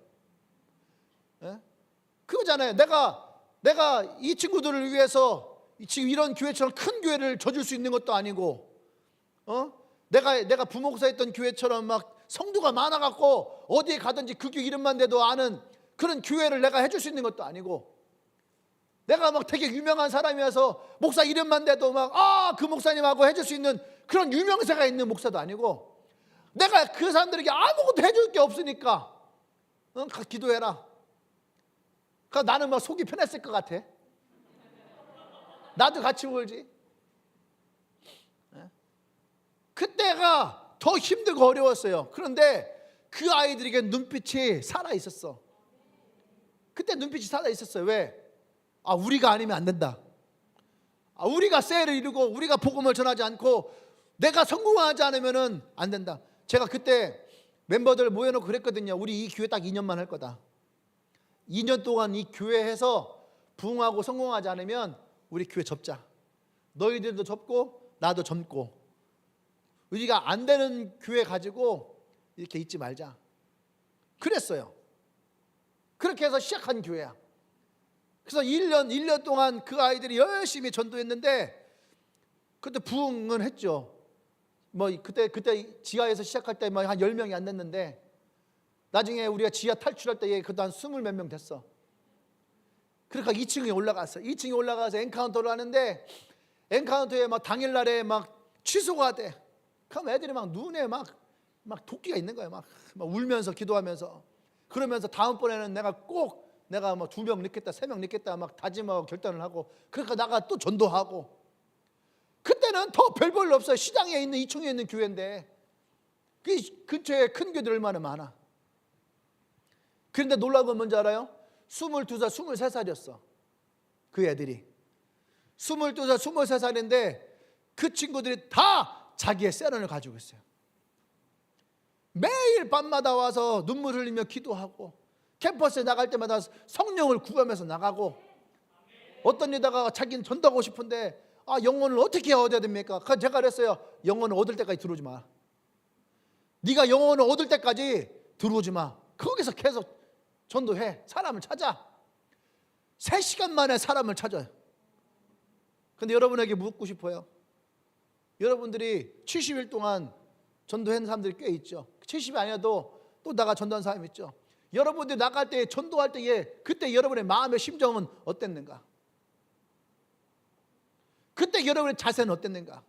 그거잖아요. 내가 이 친구들을 위해서 지금 이런 교회처럼 큰 교회를 져줄 수 있는 것도 아니고, 내가 부목사했던 교회처럼 막 성도가 많아갖고 어디에 가든지 그 교회 이름만 대도 아는 그런 교회를 내가 해줄 수 있는 것도 아니고, 내가 막 되게 유명한 사람이어서 목사 이름만 대도 막 그 목사님하고 해줄 수 있는 그런 유명세가 있는 목사도 아니고, 내가 그 사람들에게 아무것도 해줄 게 없으니까 기도해라. 그러니까 나는 막 속이 편했을 것 같아. 나도 같이 울지. 그때가 더 힘들고 어려웠어요. 그런데 그 아이들에게 눈빛이 살아있었어. 그때 눈빛이 살아있었어요. 왜? 우리가 아니면 안 된다. 우리가 셀을 이루고 우리가 복음을 전하지 않고 내가 성공하지 않으면 안 된다. 제가 그때 멤버들 모여놓고 그랬거든요. 우리 이 교회 딱 2년만 할 거다. 2년 동안 이 교회에서 부흥하고 성공하지 않으면 우리 교회 접자. 너희들도 접고 나도 접고, 우리가 안 되는 교회 가지고 이렇게 있지 말자. 그랬어요. 그렇게 해서 시작한 교회야. 그래서 1년 동안 그 아이들이 열심히 전도했는데, 그때 부흥은 했죠. 그때 지하에서 시작할 때 한 10명이 안 됐는데, 나중에 우리가 지하 탈출할 때에 그때 한 20몇 명 됐어. 그러니까 2층에 올라갔어. 2층에 올라가서 엔카운터를 하는데, 엔카운터에 당일날에 취소가 돼. 그럼 애들이 눈에 막 도끼가 있는 거야. 막 울면서 기도하면서. 그러면서 다음번에는 내가 2명 넣겠다, 3명 넣겠다 다짐하고 결단을 하고, 그러니까 나가 또 전도하고. 그때는 더 별 볼 없어요. 시장에 있는 2층에 있는 교회인데 그 근처에 큰 교회들 얼마나 많아. 그런데 놀라운 건 뭔지 알아요? 22살, 23살이었어. 그 애들이 22살, 23살인데 그 친구들이 다 자기의 세런을 가지고 있어요. 매일 밤마다 와서 눈물 흘리며 기도하고, 캠퍼스에 나갈 때마다 성령을 구하면서 나가고, 어떤 데다가 자기는 전도하고 싶은데 영혼을 어떻게 얻어야 됩니까? 제가 그랬어요. 영혼을 얻을 때까지 들어오지 마. 네가 영혼을 얻을 때까지 들어오지 마. 거기서 계속 전도해. 사람을 찾아. 3시간 만에 사람을 찾아요. 근데 여러분에게 묻고 싶어요. 여러분들이 70일 동안 전도한 사람들이 꽤 있죠. 70이 아니어도 또 나가 전도한 사람이 있죠. 여러분들이 나갈 때, 전도할 때에 그때 여러분의 마음의 심정은 어땠는가? 그때 여러분의 자세는 어땠는가?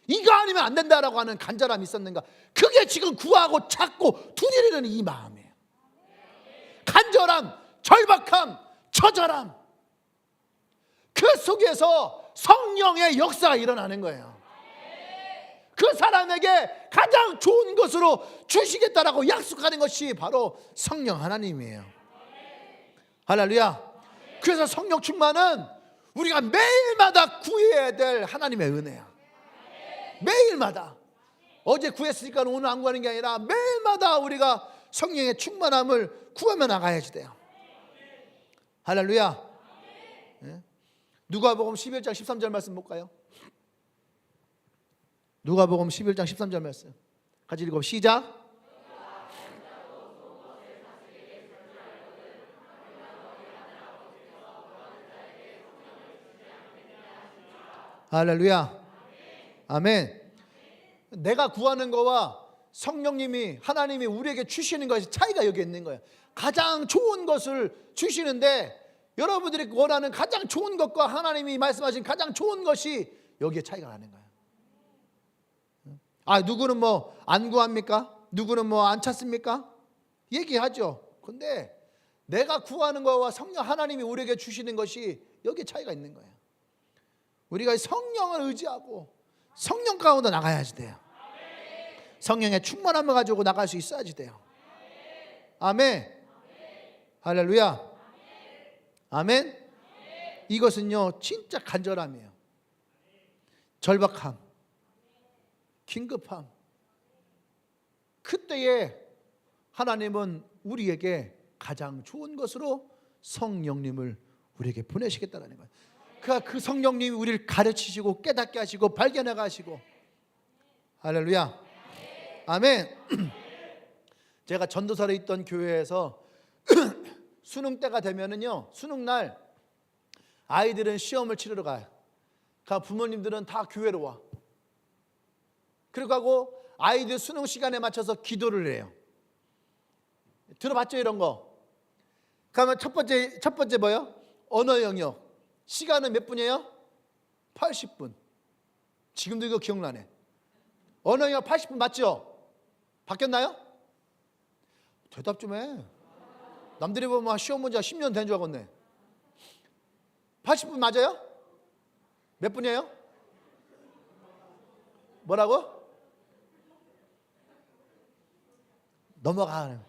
이거 아니면 안 된다라고 하는 간절함이 있었는가? 그게 지금 구하고 찾고 두드리는 이 마음이에요. 간절함, 절박함, 처절함. 그 속에서 성령의 역사가 일어나는 거예요. 그 사람에게 가장 좋은 것으로 주시겠다라고 약속하는 것이 바로 성령 하나님이에요. 할렐루야. 그래서 성령 충만은 우리가 매일마다 구해야 될 하나님의 은혜야. 매일마다. 어제 구했으니까 오늘 안 구하는 게 아니라 매일마다 우리가 성령의 충만함을 구하며 나가야지 돼요. 할렐루야. 누가복음 11장 13절 말씀 볼까요? 누가복음 11장 13절 말씀 같이 읽어 시작. 할렐루야. 아멘. 내가 구하는 거와 성령님이 하나님이 우리에게 주시는 것이 차이가 여기 있는 거예요. 가장 좋은 것을 주시는데 여러분들이 원하는 가장 좋은 것과 하나님이 말씀하신 가장 좋은 것이 여기에 차이가 나는 거예요. 누구는 뭐 안 구합니까? 누구는 뭐 안 찾습니까? 얘기하죠. 근데 내가 구하는 것과 성령 하나님이 우리에게 주시는 것이 여기에 차이가 있는 거예요. 우리가 성령을 의지하고 성령 가운데 나가야지 돼요. 성령의 충만함을 가지고 나갈 수 있어야지 돼요. 아멘. 할렐루야. 아멘. 이것은요 진짜 간절함이에요. 절박함, 긴급함. 그때에 하나님은 우리에게 가장 좋은 것으로 성령님을 우리에게 보내시겠다는 거예요. 그 성령님이 우리를 가르치시고 깨닫게 하시고 발견하게 하시고. 할렐루야. 아멘. 제가 전도사로 있던 교회에서 수능 때가 되면은요, 수능 날 아이들은 시험을 치르러 가요. 부모님들은 다 교회로 와. 그리고 아이들 수능 시간에 맞춰서 기도를 해요. 들어봤죠 이런 거? 그러면 첫 번째 뭐요? 언어 영역. 시간은 몇 분이에요? 80분. 지금도 이거 기억나네. 언어 영역 80분 맞죠? 바뀌었나요? 대답 좀 해. 남들이 보면 시험 문제가 10년 된 줄 알겠네. 80분 맞아요? 몇 분이에요? 뭐라고? 넘어가.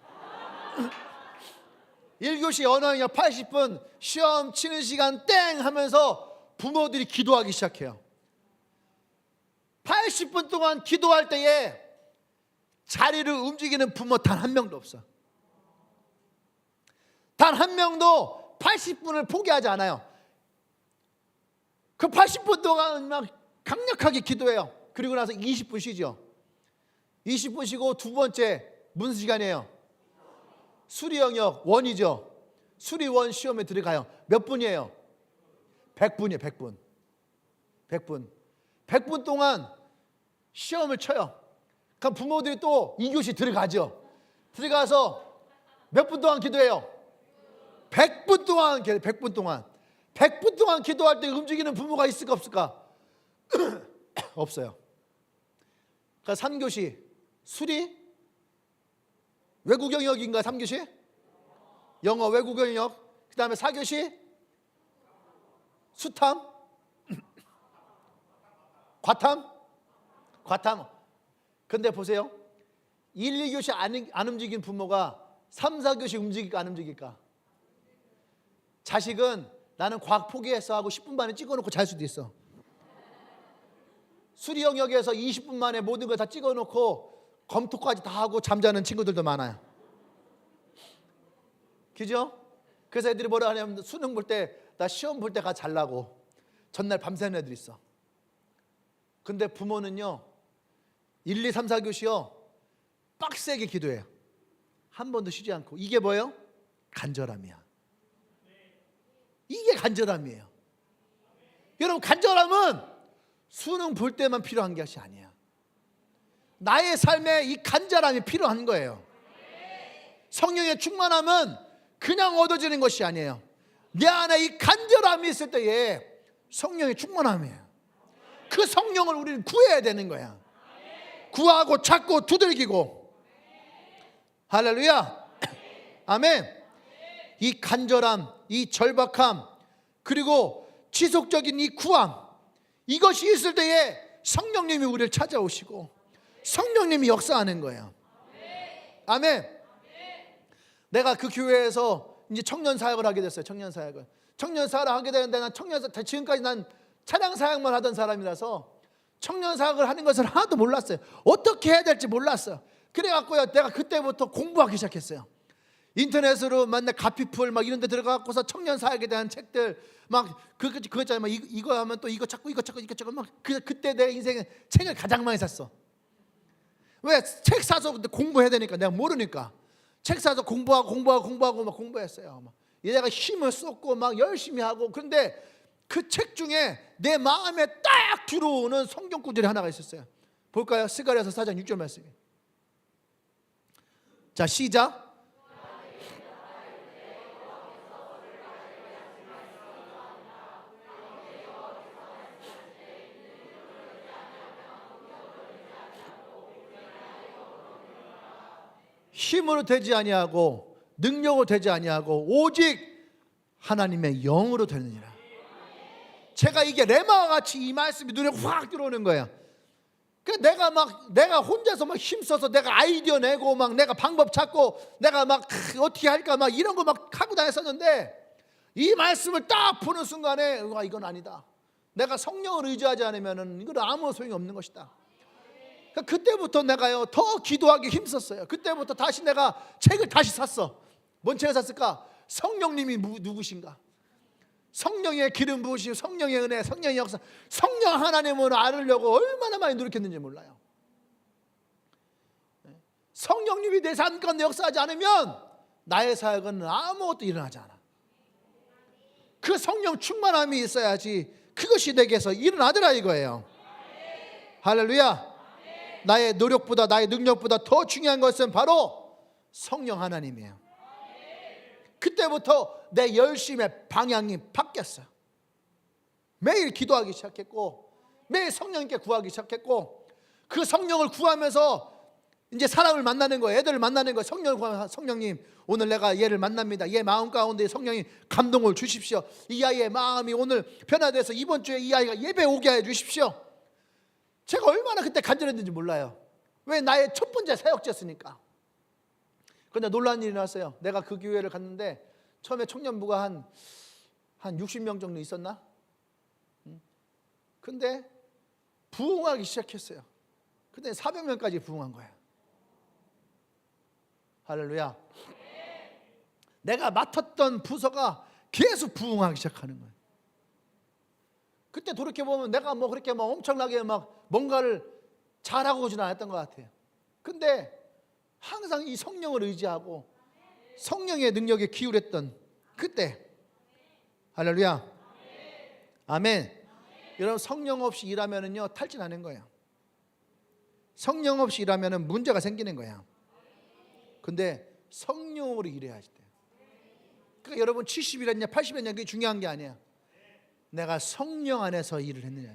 1교시 언어 영역 80분 시험 치는 시간 땡 하면서 부모들이 기도하기 시작해요. 80분 동안 기도할 때에 자리를 움직이는 부모 단 한 명도 없어. 단 한 명도 80분을 포기하지 않아요. 그 80분 동안 막 강력하게 기도해요. 그리고 나서 20분 쉬죠. 20분 쉬고 두 번째 무슨 시간이에요? 수리 영역 원이죠. 수리 원 시험에 들어가요. 몇 분이에요? 100분이에요. 100분. 100분. 100분 동안 시험을 쳐요. 그럼 부모들이 또 2교시 들어가죠. 들어가서 몇 분 동안 기도해요? 100분 동안 기도해요. 100분 동안. 100분 동안 기도할 때 움직이는 부모가 있을까 없을까? 없어요. 그러니까 3교시 수리 외국 영역인가 3교시? 영어 외국 영역. 그 다음에 4교시 수탐 과탐. 근데 보세요. 1, 2교시 안 움직인 부모가 3, 4교시 움직일까 안 움직일까? 자식은 나는 과학 포기했어 하고 10분 만에 찍어놓고 잘 수도 있어. 수리 영역에서 20분 만에 모든 걸 다 찍어놓고 검토까지 다 하고 잠자는 친구들도 많아요. 그죠? 그래서 애들이 뭐라 하냐면 수능 볼 때 나 시험 볼 때 가 잘라고 전날 밤새는 애들 있어. 근데 부모는요 1, 2, 3, 4교시요 빡세게 기도해요. 한 번도 쉬지 않고. 이게 뭐예요? 간절함이야. 이게 간절함이에요. 여러분, 간절함은 수능 볼 때만 필요한 것이 아니야. 나의 삶에 이 간절함이 필요한 거예요. 성령의 충만함은 그냥 얻어지는 것이 아니에요. 내 안에 이 간절함이 있을 때에 성령의 충만함이에요. 그 성령을 우리는 구해야 되는 거야. 구하고 찾고 두들기고. 할렐루야. 아멘. 이 간절함, 이 절박함, 그리고 지속적인 이 구함, 이것이 있을 때에 성령님이 우리를 찾아오시고 성령님이 역사하는 거예요. 아멘. 내가 그 교회에서 이제 청년 사역을 하게 됐어요. 청년 사역을 하게 되는데, 난 지금까지 난 차량 사역만 하던 사람이라서 청년 사역을 하는 것을 하나도 몰랐어요. 어떻게 해야 될지 몰랐어요. 그래갖고요, 내가 그때부터 공부하기 시작했어요. 인터넷으로 맨날 가피풀 막 이런 데 들어가고서 청년 사역에 대한 책들 막 그거 있잖아요. 막 이거 하면 또 이거 찾고 막 그때 내 인생에 책을 가장 많이 샀어. 왜? 책 사서 공부해야 되니까. 내가 모르니까 책 사서 공부하고 막 공부했어요. 막 얘가 힘을 쏟고 막 열심히 하고. 그런데 그 책 중에 내 마음에 딱 들어오는 성경 구절이 하나가 있었어요. 볼까요? 스가랴서 4장 6절 말씀. 자, 시작. 힘으로 되지 아니하고 능력으로 되지 아니하고 오직 하나님의 영으로 되느니라. 제가 이게 레마와 같이 이 말씀이 눈에 확 들어오는 거예요. 내가 혼자서 막 힘써서 내가 아이디어 내고 막 내가 방법 찾고 내가 막 어떻게 할까 막 이런 거 막 하고 다녔었는데, 이 말씀을 딱 보는 순간에 이건 아니다. 내가 성령을 의지하지 않으면은 이건 아무 소용이 없는 것이다. 그때부터 내가요 더 기도하기 힘썼어요. 그때부터 다시 내가 책을 다시 샀어. 뭔 책을 샀을까? 성령님이 누구신가? 성령의 기름 부으시고 성령의 은혜, 성령의 역사, 성령 하나님을 알으려고 얼마나 많이 노력했는지 몰라요. 성령님이 내 삶 가운데 역사하지 않으면 나의 사역은 아무것도 일어나지 않아. 그 성령 충만함이 있어야지 그것이 내게서 일어나더라 이거예요. 할렐루야. 나의 노력보다 나의 능력보다 더 중요한 것은 바로 성령 하나님이에요. 그때부터 내 열심의 방향이 바뀌었어요. 매일 기도하기 시작했고 매일 성령님께 구하기 시작했고, 그 성령을 구하면서 이제 사람을 만나는 거예요. 애들을 만나는 거예요. 성령을 구하면서 성령님 오늘 내가 얘를 만납니다. 얘 마음 가운데 성령이 감동을 주십시오. 이 아이의 마음이 오늘 변화돼서 이번 주에 이 아이가 예배 오게 해 주십시오. 제가 얼마나 그때 간절했는지 몰라요. 왜? 나의 첫 번째 사역자였으니까. 그런데 놀라운 일이 났어요. 내가 그 교회를 갔는데 처음에 청년부가 한 60명 정도 있었나? 근데 부흥하기 시작했어요. 근데 400명까지 부흥한 거예요. 할렐루야. 내가 맡았던 부서가 계속 부흥하기 시작하는 거예요. 그때 돌이켜보면 내가 뭐 그렇게 막 엄청나게 막 뭔가를 잘하고 오지는 않았던 것 같아요. 근데 항상 이 성령을 의지하고 성령의 능력에 기울였던 그때. 할렐루야. 아멘. 여러분, 성령 없이 일하면은요 탈진하는 거예요. 성령 없이 일하면은 문제가 생기는 거야. 근데 성령으로 일해야지 돼요. 그러니까 여러분 70일 했냐 80일 했냐 그게 중요한 게 아니야. 내가 성령 안에서 일을 했느냐.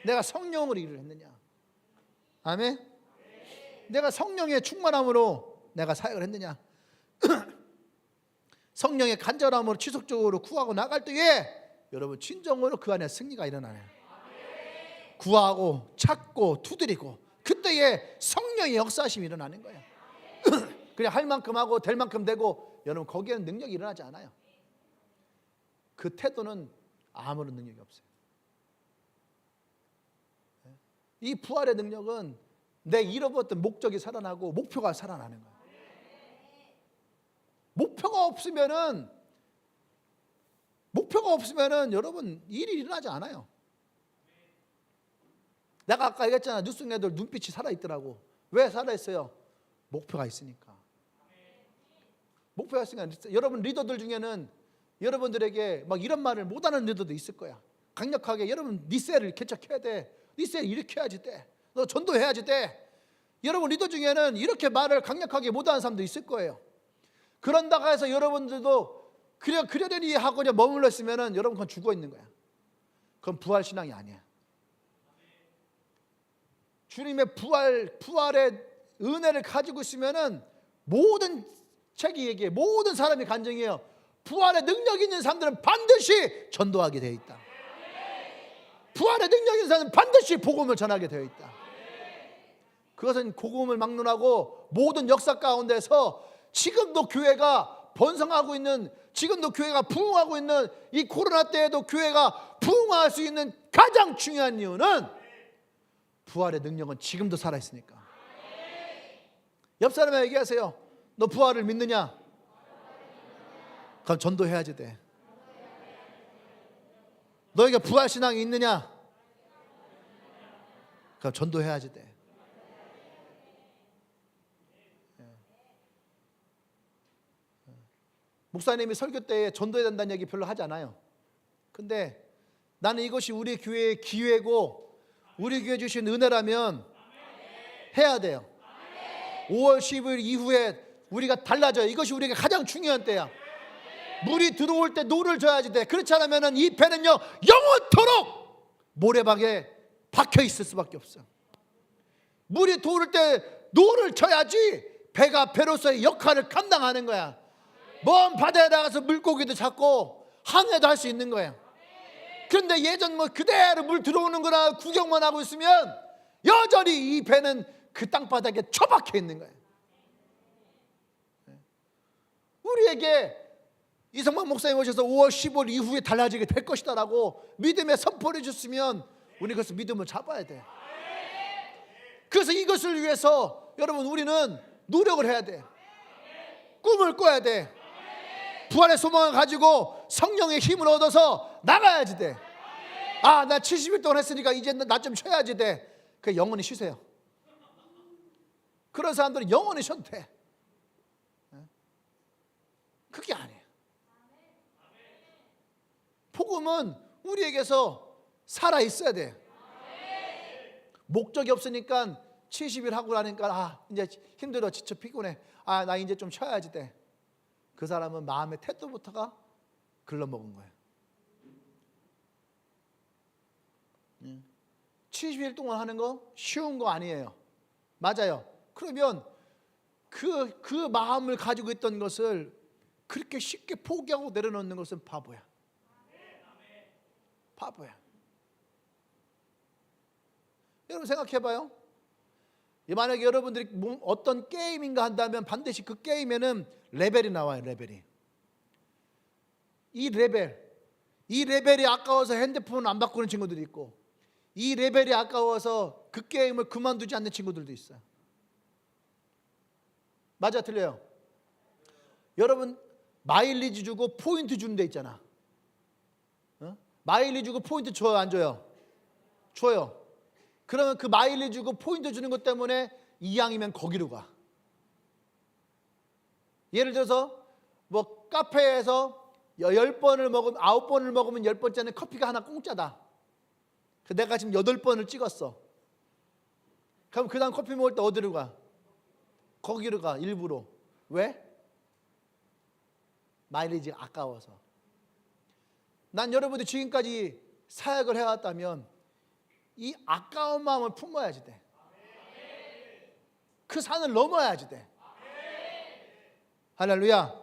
내가 성령으로 일을 했느냐. 아멘. 내가 성령의 충만함으로 내가 사역을 했느냐. 성령의 간절함으로 지속적으로 구하고 나갈 때에 여러분 진정으로 그 안에 승리가 일어나요. 구하고 찾고 두드리고 그때에 성령의 역사심이 일어나는 거예요. 그냥 할 만큼 하고 될 만큼 되고, 여러분 거기에는 능력이 일어나지 않아요. 그 태도는 아무런 능력이 없어요. 이 부활의 능력은 내 잃어버렸던 목적이 살아나고 목표가 살아나는 거예요. 목표가 없으면은 여러분 일이 일어나지 않아요. 내가 아까 얘기했잖아. 뉴스 애들 눈빛이 살아있더라고. 왜 살아있어요? 목표가 있으니까. 목표가 있으니까. 여러분 리더들 중에는 여러분들에게 막 이런 말을 못하는 리더도 있을 거야. 강력하게 여러분 네 셀을 개척해야 돼. 네 셀 이렇게 해야지 돼. 너 전도해야지 돼. 여러분 리더 중에는 이렇게 말을 강력하게 못하는 사람도 있을 거예요. 그런다고 해서 여러분들도 그러려니 하고 그냥 머물러 있으면은 여러분 그건 죽어 있는 거야. 그건 부활 신앙이 아니야. 주님의 부활의 은혜를 가지고 있으면은 모든 책이 얘기해. 모든 사람이 간증해요. 부활의 능력 있는 사람들은 반드시 전도하게 되어 있다. 부활의 능력 있는 사람은 반드시 복음을 전하게 되어 있다. 그것은 복음을 막론하고 모든 역사 가운데서 지금도 교회가 번성하고 있는, 지금도 교회가 부흥하고 있는 이 코로나 때에도 교회가 부흥할 수 있는 가장 중요한 이유는 부활의 능력은 지금도 살아있으니까. 옆 사람에게 얘기하세요. 너 부활을 믿느냐? 그럼 전도해야지 돼. 너에게 부활 신앙이 있느냐? 그럼 전도해야지 돼. 목사님이 설교 때에 전도해야 된다는 얘기 별로 하지 않아요. 근데 나는 이것이 우리 교회의 기회고 우리 교회 주신 은혜라면 해야 돼요. 5월 15일 이후에 우리가 달라져요. 이것이 우리에게 가장 중요한 때야. 물이 들어올 때 노를 져야지 돼. 그렇지 않으면 이 배는요 영원토록 모래박에 박혀 있을 수밖에 없어. 물이 들어올 때 노를 쳐야지 배가 배로서의 역할을 감당하는 거야. 먼 바다에 나가서 물고기도 잡고 항해도 할 수 있는 거예요. 그런데 예전 그대로 물 들어오는 거나 구경만 하고 있으면 여전히 이 배는 그 땅바닥에 처박혀 있는 거예요. 우리에게 이성만 목사님 오셔서 5월 15일 이후에 달라지게 될 것이다 라고 믿음의 선포를 줬으면 우리 그것을 믿음을 잡아야 돼. 그래서 이것을 위해서 여러분 우리는 노력을 해야 돼. 꿈을 꿔야 돼. 부활의 소망을 가지고 성령의 힘을 얻어서 나가야지 돼. 아, 나 70일 동안 했으니까 이제 나 좀 쉬어야지 돼. 그 영원히 쉬세요. 그런 사람들은 영원히 쉬어도 돼. 그게 아니에요. 복음은 우리에게서 살아있어야 돼. 목적이 없으니까 70일 하고 나니까 이제 힘들어 지쳐 피곤해. 나 이제 좀 쉬어야지 돼. 그 사람은 마음의 태도부터가 글러먹은 거예요. 70일 동안 하는 거 쉬운 거 아니에요. 맞아요. 그러면 그 마음을 가지고 있던 것을 그렇게 쉽게 포기하고 내려놓는 것은 바보야. 바보야. 여러분 생각해봐요. 만약에 여러분들이 어떤 게임인가 한다면 반드시 그 게임에는 레벨이 나와요. 레벨이. 이 레벨이 아까워서 핸드폰을 안 바꾸는 친구들이 있고, 이 레벨이 아까워서 그 게임을 그만두지 않는 친구들도 있어요. 맞아 틀려요? 여러분 마일리지 주고 포인트 주는 데 있잖아. 마일리지 주고 포인트 줘요 안 줘요? 줘요. 그러면 그 마일리지 주고 포인트 주는 것 때문에 이왕이면 거기로 가. 예를 들어서 뭐 카페에서 10번을 먹으면 9번을 먹으면 10번째는 커피가 하나 공짜다. 내가 지금 8번을 찍었어. 그럼 그 다음 커피 먹을 때 어디로 가? 거기로 가. 일부러. 왜? 마일리지가 아까워서. 난 여러분들이 지금까지 사역을 해왔다면 이 아까운 마음을 품어야지 돼. 그 산을 넘어야지 돼. 할렐루야.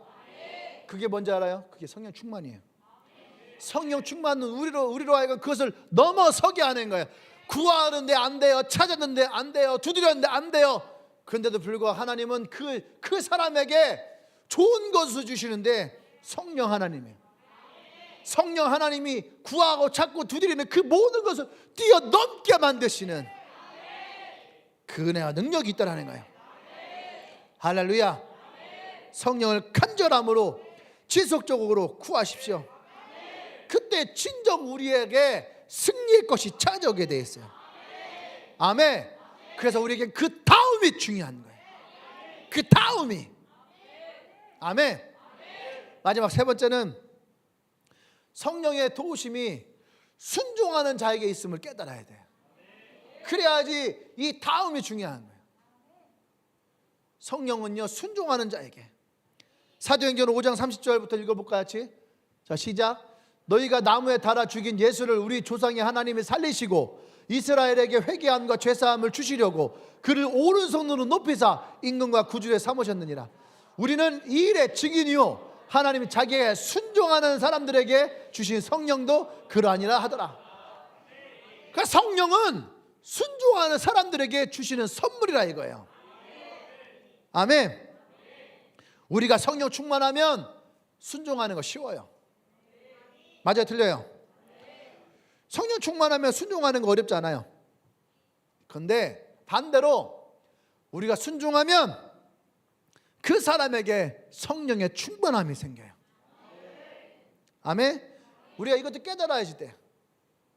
그게 뭔지 알아요? 그게 성령 충만이에요. 성령 충만은 우리로 하여금 그것을 넘어서게 하는 거예요. 구하는데 안 돼요. 찾았는데 안 돼요. 두드렸는데 안 돼요. 그런데도 불구하고 하나님은 그 사람에게 좋은 것을 주시는데 성령 하나님이에요. 성령 하나님이 구하고 찾고 두드리는 그 모든 것을 뛰어넘게 만드시는 그 은혜와 능력이 있다는 거예요. 할렐루야. 성령을 간절함으로 지속적으로 구하십시오. 그때 진정 우리에게 승리의 것이 찾아오게 되어 있어요. 아멘. 그래서 우리에게 그 다음이 중요한 거예요. 그 다음이. 아멘. 마지막 세 번째는 성령의 도우심이 순종하는 자에게 있음을 깨달아야 돼요. 그래야지 이 다음이 중요한 거예요. 성령은요, 순종하는 자에게. 사도행전 5장 30절부터 읽어볼까 같이? 자, 시작. 너희가 나무에 달아 죽인 예수를 우리 조상의 하나님이 살리시고 이스라엘에게 회개함과 죄사함을 주시려고 그를 오른손으로 높이사 임금과 구주에 삼으셨느니라. 우리는 이 일의 증인이요 하나님이 자기에게 순종하는 사람들에게 주신 성령도 그러하니라 하더라. 그러니까 성령은 순종하는 사람들에게 주시는 선물이라 이거예요. 아멘. 우리가 성령 충만하면 순종하는 거 쉬워요. 맞아요, 틀려요? 성령 충만하면 순종하는 거 어렵지 않아요. 그런데 반대로 우리가 순종하면 그 사람에게 성령의 충만함이 생겨요. 아멘. 우리가 이것도 깨달아야지 돼.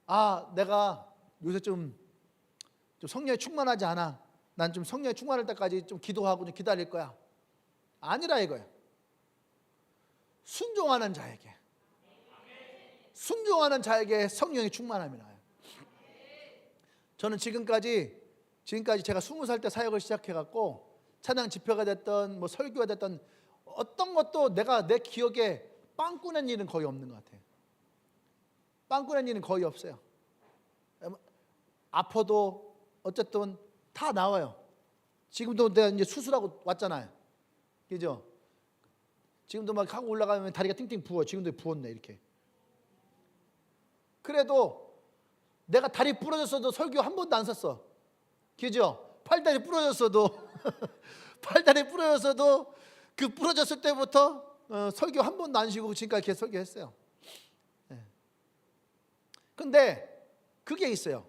아, 내가 요새 좀 성령에 충만하지 않아. 난 좀 성령에 충만할 때까지 좀 기도하고 좀 기다릴 거야. 아니라 이거예요. 순종하는 자에게 성령의 충만함이 나요. 저는 지금까지 제가 20살 때 사역을 시작해갖고 찬양 집회가 됐던 뭐 설교가 됐던 어떤 것도 내가 내 기억에 빵꾸낸 일은 거의 없는 것 같아요. 빵꾸낸 일은 거의 없어요. 아파도 어쨌든 다 나와요. 지금도 내가 이제 수술하고 왔잖아요. 그죠? 지금도 막 하고 올라가면 다리가 띵띵 부어. 지금도 부었네 이렇게. 그래도 내가 다리 부러졌어도 설교 한 번도 안 썼어. 그죠? 팔다리 부러졌어도 그 부러졌을 때부터 설교 한 번도 안 쉬고 지금까지 계속 설교했어요. 근데 그게 있어요.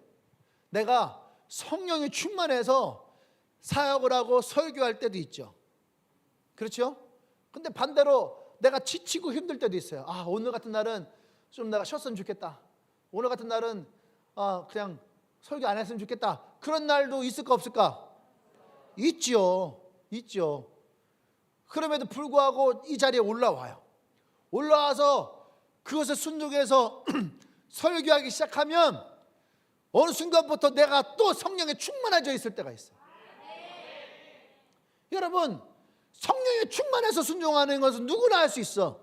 내가 성령이 충만해서 사역을 하고 설교할 때도 있죠. 그렇죠? 근데 반대로 내가 지치고 힘들 때도 있어요. 아, 오늘 같은 날은 좀 내가 쉬었으면 좋겠다. 오늘 같은 날은 그냥 설교 안 했으면 좋겠다. 그런 날도 있을까 없을까? 있죠. 그럼에도 불구하고 이 자리에 올라와요. 올라와서 그것을 순종해서 설교하기 시작하면 어느 순간부터 내가 또 성령에 충만해져 있을 때가 있어요. 여러분, 성령에 충만해서 순종하는 것은 누구나 할 수 있어.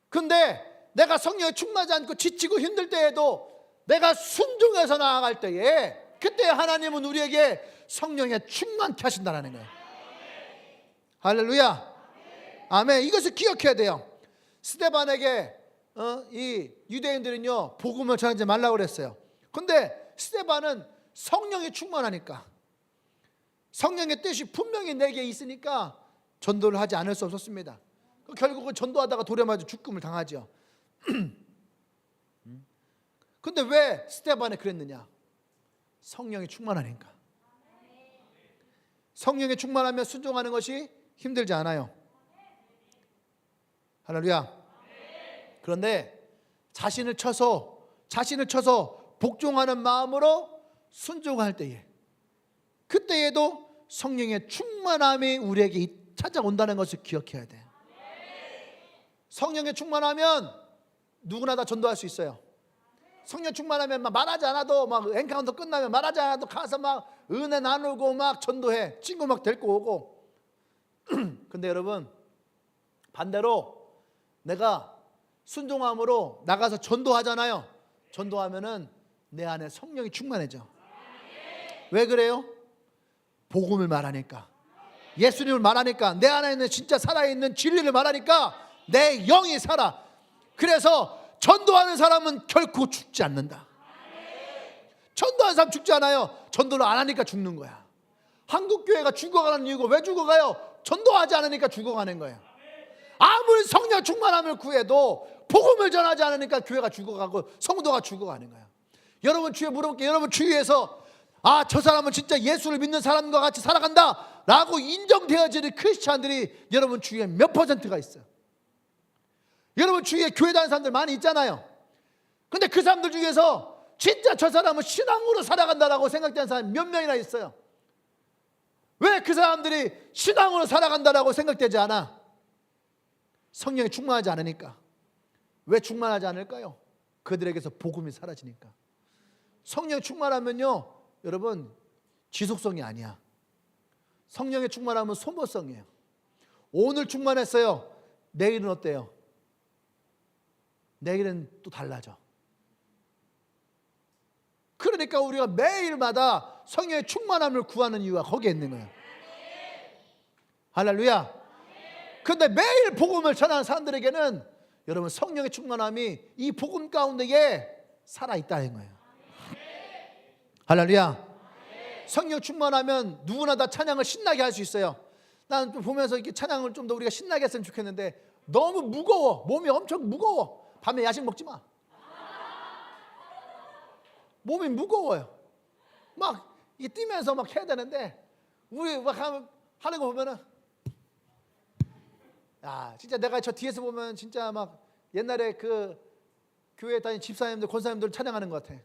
근데 내가 성령에 충만하지 않고 지치고 힘들 때에도 내가 순종해서 나아갈 때에 그때 하나님은 우리에게 성령에 충만케 하신다는 거예요. 할렐루야. 아멘. 이것을 기억해야 돼요. 스데반에게 이 유대인들은요 복음을 전하지 말라고 그랬어요. 근데 스데반은 성령이 충만하니까, 성령의 뜻이 분명히 내게 있으니까 전도를 하지 않을 수 없었습니다. 결국은 전도하다가 돌에 맞아 죽음을 당하죠. 근데 왜 스데반이 그랬느냐? 성령이 충만하니까. 성령이 충만하면 순종하는 것이 힘들지 않아요. 할렐루야. 그런데 자신을 쳐서 복종하는 마음으로 순종할 때에, 그때에도 성령의 충만함이 우리에게 찾아온다는 것을 기억해야 돼요. 성령에 충만하면 누구나 다 전도할 수 있어요. 성령 충만하면 막 말하지 않아도, 막 엔카운터 끝나면 말하지 않아도 가서 막 은혜 나누고 막 전도해. 친구 막 데리고 오고. 근데 여러분, 반대로 내가 순종함으로 나가서 전도하잖아요. 전도하면은 내 안에 성령이 충만해져. 왜 그래요? 복음을 말하니까, 예수님을 말하니까, 내 안에 있는 진짜 살아있는 진리를 말하니까 내 영이 살아. 그래서 전도하는 사람은 결코 죽지 않는다. 전도하는 사람 죽지 않아요. 전도를 안 하니까 죽는 거야. 한국교회가 죽어가는 이유가 왜 죽어가요? 전도하지 않으니까 죽어가는 거예요. 아무리 성령 충만함을 구해도 복음을 전하지 않으니까 교회가 죽어가고 성도가 죽어가는 거예요. 여러분 주위에 물어볼게요. 여러분 주위에서 저 사람은 진짜 예수를 믿는 사람과 같이 살아간다 라고 인정되어지는 크리스찬들이 여러분 주위에 몇 퍼센트가 있어요? 여러분 주위에 교회 다니는 사람들 많이 있잖아요. 근데 그 사람들 중에서 진짜 저 사람은 신앙으로 살아간다라고 생각되는 사람이 몇 명이나 있어요. 왜 그 사람들이 신앙으로 살아간다라고 생각되지 않아? 성령이 충만하지 않으니까. 왜 충만하지 않을까요? 그들에게서 복음이 사라지니까. 성령이 충만하면요, 여러분, 지속성이 아니야. 성령의 충만함은 소모성이에요. 오늘 충만했어요. 내일은 어때요? 내일은 또 달라져. 그러니까 우리가 매일마다 성령의 충만함을 구하는 이유가 거기에 있는 거예요. 할렐루야. 그런데 매일 복음을 전하는 사람들에게는 여러분 성령의 충만함이 이 복음 가운데에 살아있다는 거예요. 할렐루야. 성령 충만하면 누구나 다 찬양을 신나게 할 수 있어요. 나는 좀 보면서 이렇게 찬양을 좀 더 우리가 신나게 했으면 좋겠는데 너무 무거워. 몸이 엄청 무거워. 밤에 야식 먹지 마. 몸이 무거워요. 막 이게 뛰면서 막 해야 되는데 우리 막 하는 거 보면은 야, 진짜 내가 저 뒤에서 보면 진짜 막 옛날에 그 교회 다니는 집사님들, 권사님들 찬양하는 것 같아.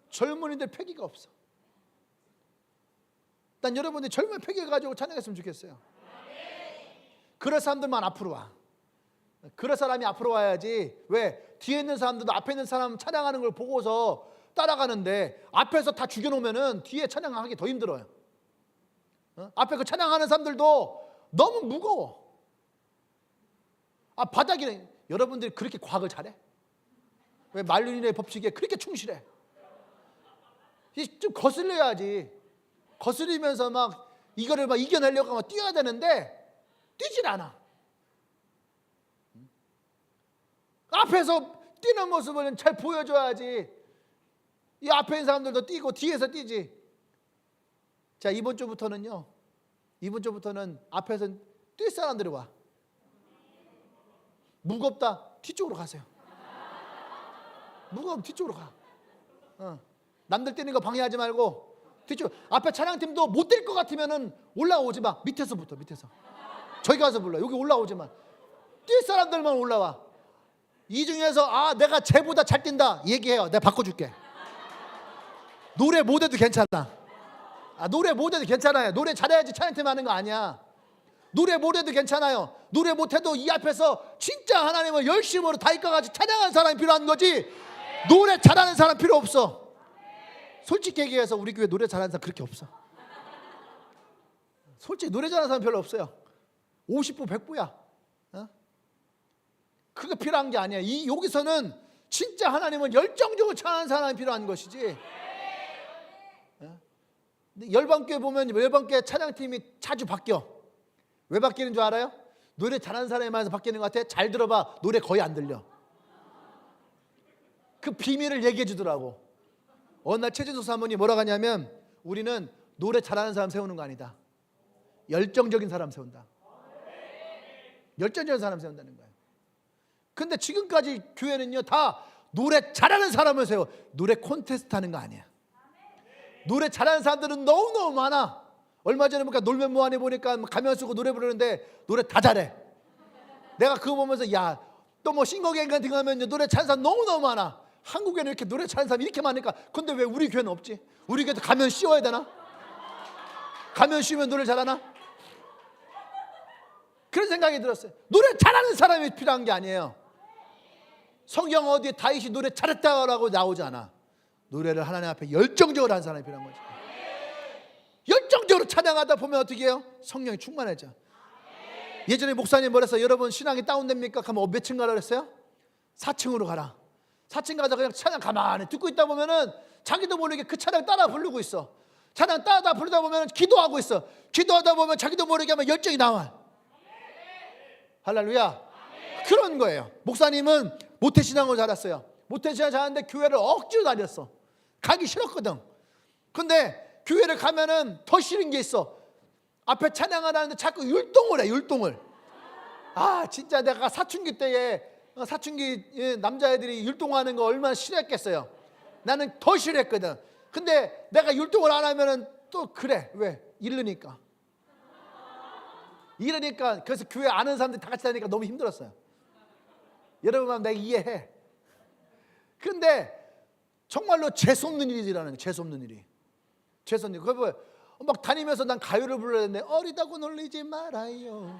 젊은이들 패기가 없어. 난 여러분들이 젊은 패기 가지고 찬양했으면 좋겠어요. 그럴 사람들만 앞으로 와. 그럴 사람이 앞으로 와야지. 왜? 뒤에 있는 사람들도 앞에 있는 사람 찬양하는 걸 보고서 따라가는데 앞에서 다 죽여놓으면 뒤에 찬양하기 더 힘들어요. 앞에 그 찬양하는 사람들도 너무 무거워. 바닥이 여러분들이 그렇게 과학을 잘해? 왜 말륜인의 법칙에 그렇게 충실해? 좀 거슬려야지. 거슬리면서 막 이거를 막 이겨내려고 하면 뛰어야 되는데 뛰질 않아. 앞에서 뛰는 모습을 잘 보여줘야지. 이 앞에 있는 사람들도 뛰고 뒤에서 뛰지. 자, 이번 주부터는 앞에서 뛸 사람들이 와. 무겁다, 뒤쪽으로 가세요. 무거우면 뒤쪽으로 가. 남들 뛰는 거 방해하지 말고 뒤쪽. 앞에 찬양팀도 못 뛸 것 같으면은 올라오지 마. 밑에서 저기 가서 불러. 여기 올라오지 마. 뛸 사람들만 올라와. 이 중에서 내가 쟤보다 잘 뛴다 얘기해요. 내가 바꿔줄게. 노래 못해도 괜찮아. 노래 못해도 괜찮아요. 노래 잘해야지 찬양팀 하는 거 아니야. 노래 못해도 괜찮아요. 노래 못해도 이 앞에서 진짜 하나님을 열심으로 다윗과 같이 찬양하는 사람이 필요한 거지. 노래 잘하는 사람 필요 없어. 솔직히 얘기해서 우리 교회 노래 잘하는 사람 그렇게 없어. 솔직히 노래 잘하는 사람 별로 없어요. 50부 100부야. 그거 필요한 게 아니야. 여기서는 진짜 하나님은 열정적으로 찬양하는 사람이 필요한 것이지. 열방교회 보면 열방교회 찬양팀이 자주 바뀌어. 왜 바뀌는 줄 알아요? 노래 잘하는 사람이 많아서 바뀌는 것 같아. 잘 들어봐. 노래 거의 안 들려. 그 비밀을 얘기해 주더라고. 어느 날 최진수 사모님 뭐라고 하냐면 우리는 노래 잘하는 사람 세우는 거 아니다. 열정적인 사람 세운다. 열정적인 사람 세운다는 거예요. 근데 지금까지 교회는요 다 노래 잘하는 사람을 세워. 노래 콘테스트 하는 거 아니야. 노래 잘하는 사람들은 너무너무 많아. 얼마 전에 보니까 놀면 뭐하니 보니까 가면 쓰고 노래 부르는데 노래 다 잘해. 내가 그거 보면서 또 뭐 싱거갱간 등하면 노래 잘하는 사람 너무너무 많아. 한국에는 이렇게 노래 잘하는 사람이 이렇게 많으니까. 근데 왜 우리 교회는 없지? 우리 교회도 가면 씌워야 되나? 가면 씌우면 노래 잘하나? 그런 생각이 들었어요. 노래 잘하는 사람이 필요한 게 아니에요. 성경 어디에 다윗이 노래 잘했다고 나오지 않아. 노래를 하나님 앞에 열정적으로 하는 사람이 필요한 거죠. 열정적으로 찬양하다 보면 어떻게 해요? 성령이 충만해져. 예전에 목사님 뭐랬어요? 여러분 신앙이 다운됩니까? 하면 몇 층 가라 그랬어요? 4층으로 가라. 4층 가서 그냥 찬양 가만히 듣고 있다 보면은 자기도 모르게 그 찬양 따라 부르고 있어. 찬양 따라 부르다 보면 기도하고 있어. 기도하다 보면 자기도 모르게 하면 열정이 나와. 할렐루야. 그런 거예요. 목사님은 모태신앙으로 자랐어요. 모태신앙 자랐는데 교회를 억지로 다녔어. 가기 싫었거든. 근데 교회를 가면은 더 싫은 게 있어. 앞에 찬양을 하는데 자꾸 율동을 해. 율동을. 진짜 내가 사춘기 때에 사춘기 남자애들이 율동하는 거 얼마나 싫어했겠어요. 나는 더 싫어했거든. 근데 내가 율동을 안 하면은 또 그래. 왜? 이러니까. 그래서 교회 아는 사람들 다 같이 다니니까 너무 힘들었어요. 여러분 내가 이해해. 근데 정말로 재수없는 일이라는 거예요. 재수없는 일이. 재수없는 일. 그거 막 다니면서 난 가요를 불러야 되는데 어리다고 놀리지 말아요.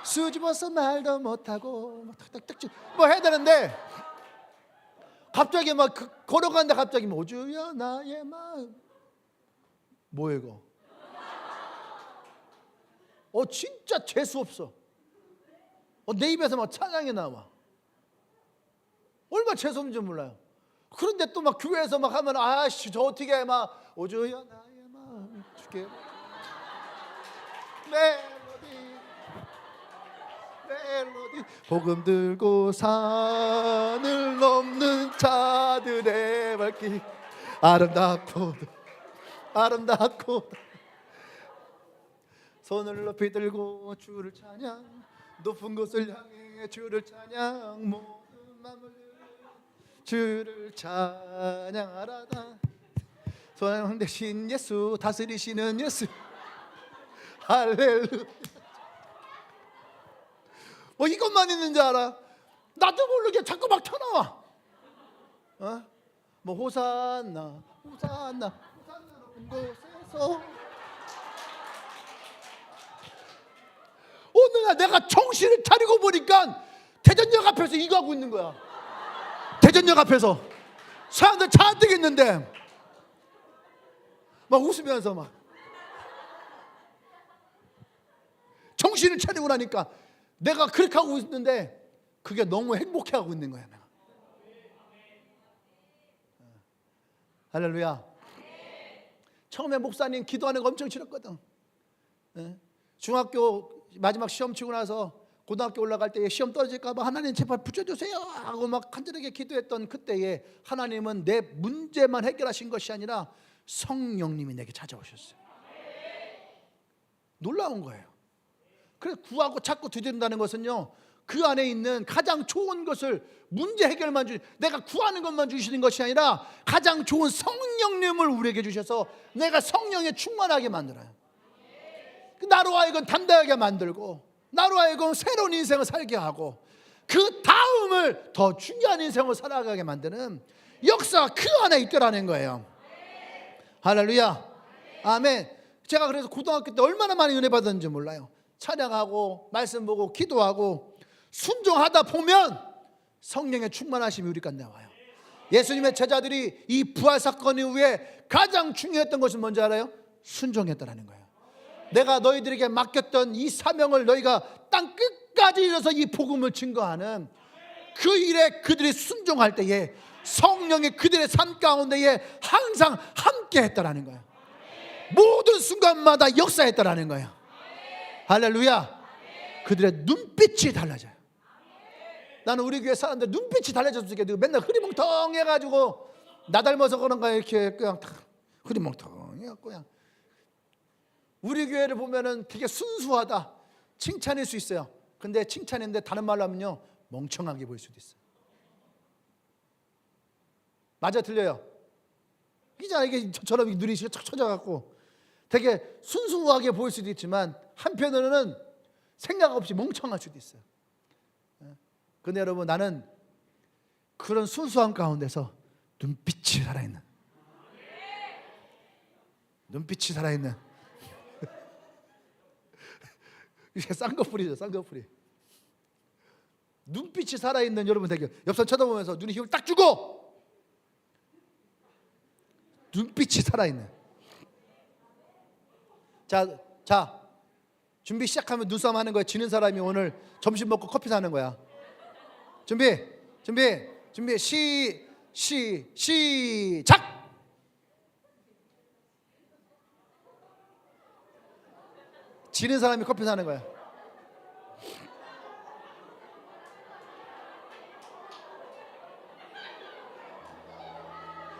수줍어서 말도 못하고 뭐 해야 되는데 갑자기 막 걸어가는데 갑자기 모주야 나의 마음. 뭐야 이거? 진짜 재수없어. 내 입에서 막 찬양이 나와. 얼마나 재수없는지 몰라요. 그런데 또 막 교회에서 막 하면 아씨 저 어떻게 해 막 오주야 나의 마음 주게 멜로디 복음 들고 산을 넘는 자들의 발길 아름답고 손을 높이 들고 주를 찬양 높은 곳을 향해 주를 찬양 모든 마음을 주를 찬양하라다. 소망 대신 예수 다스리시는 예수 할렐루야. 이것만 있는 줄 알아? 나도 모르게 자꾸 막 튀어나와. 뭐 호산나 높은 곳에서 어느 날 내가 정신을 차리고 보니까 대전역 앞에서 이거 하고 있는 거야. 대전역 앞에서 사람들 잔뜩 있는데 막 웃으면서 막 정신을 차리고 나니까 내가 그렇게 하고 있는데 그게 너무 행복해 하고 있는 거야. 내가. 할렐루야. 처음에 목사님 기도하는 거 엄청 싫었거든. 중학교 마지막 시험 치고 나서 고등학교 올라갈 때 시험 떨어질까 봐 하나님 제발 붙여주세요 하고 막 간절하게 기도했던 그때에 하나님은 내 문제만 해결하신 것이 아니라 성령님이 내게 찾아오셨어요. 놀라운 거예요. 그래서 구하고 찾고 두드린다는 것은요, 그 안에 있는 가장 좋은 것을 문제 해결만 내가 구하는 것만 주시는 것이 아니라 가장 좋은 성령님을 우리에게 주셔서 내가 성령에 충만하게 만들어요. 나로 하여금 담대하게 만들고 나로 하여금 새로운 인생을 살게 하고 그 다음을 더 중요한 인생을 살아가게 만드는 역사가 그 안에 있더라는 거예요. 할렐루야. 아멘. 제가 그래서 고등학교 때 얼마나 많이 은혜 받았는지 몰라요. 찬양하고 말씀 보고 기도하고 순종하다 보면 성령의 충만하심이 우리 가운데 나와요. 예수님의 제자들이 이 부활 사건 이후에 가장 중요했던 것은 뭔지 알아요? 순종했다라는 거예요. 내가 너희들에게 맡겼던 이 사명을 너희가 땅 끝까지 이뤄서 이 복음을 증거하는 그 일에 그들이 순종할 때에 성령이 그들의 삶 가운데에 항상 함께 했다라는 거예요. 모든 순간마다 역사했다라는 거예요. 할렐루야. 그들의 눈빛이 달라져요. 나는 우리 교회 사람들 눈빛이 달라졌을 때 맨날 흐리멍텅해가지고 나 닮아서 그런가 이렇게 그냥 흐리멍텅해갖고 그냥 우리 교회를 보면은 되게 순수하다 칭찬일 수 있어요. 근데 칭찬인데 다른 말로 하면요 멍청하게 보일 수도 있어요. 맞아 틀려요? 이게 저처럼 눈이 척 쳐져갖고 되게 순수하게 보일 수도 있지만 한편으로는 생각 없이 멍청할 수도 있어요. 근데 여러분 나는 그런 순수함 가운데서 눈빛이 살아있는 이게 쌍꺼풀이죠. 쌍꺼풀이. 눈빛이 살아있는 여러분 되게 옆 사람 쳐다보면서 눈에 힘을 딱 주고 눈빛이 살아있는. 자 준비 시작하면 눈싸움 하는 거야. 지는 사람이 오늘 점심 먹고 커피 사는 거야. 준비 시작. 지는 사람이 커피 사는 거야.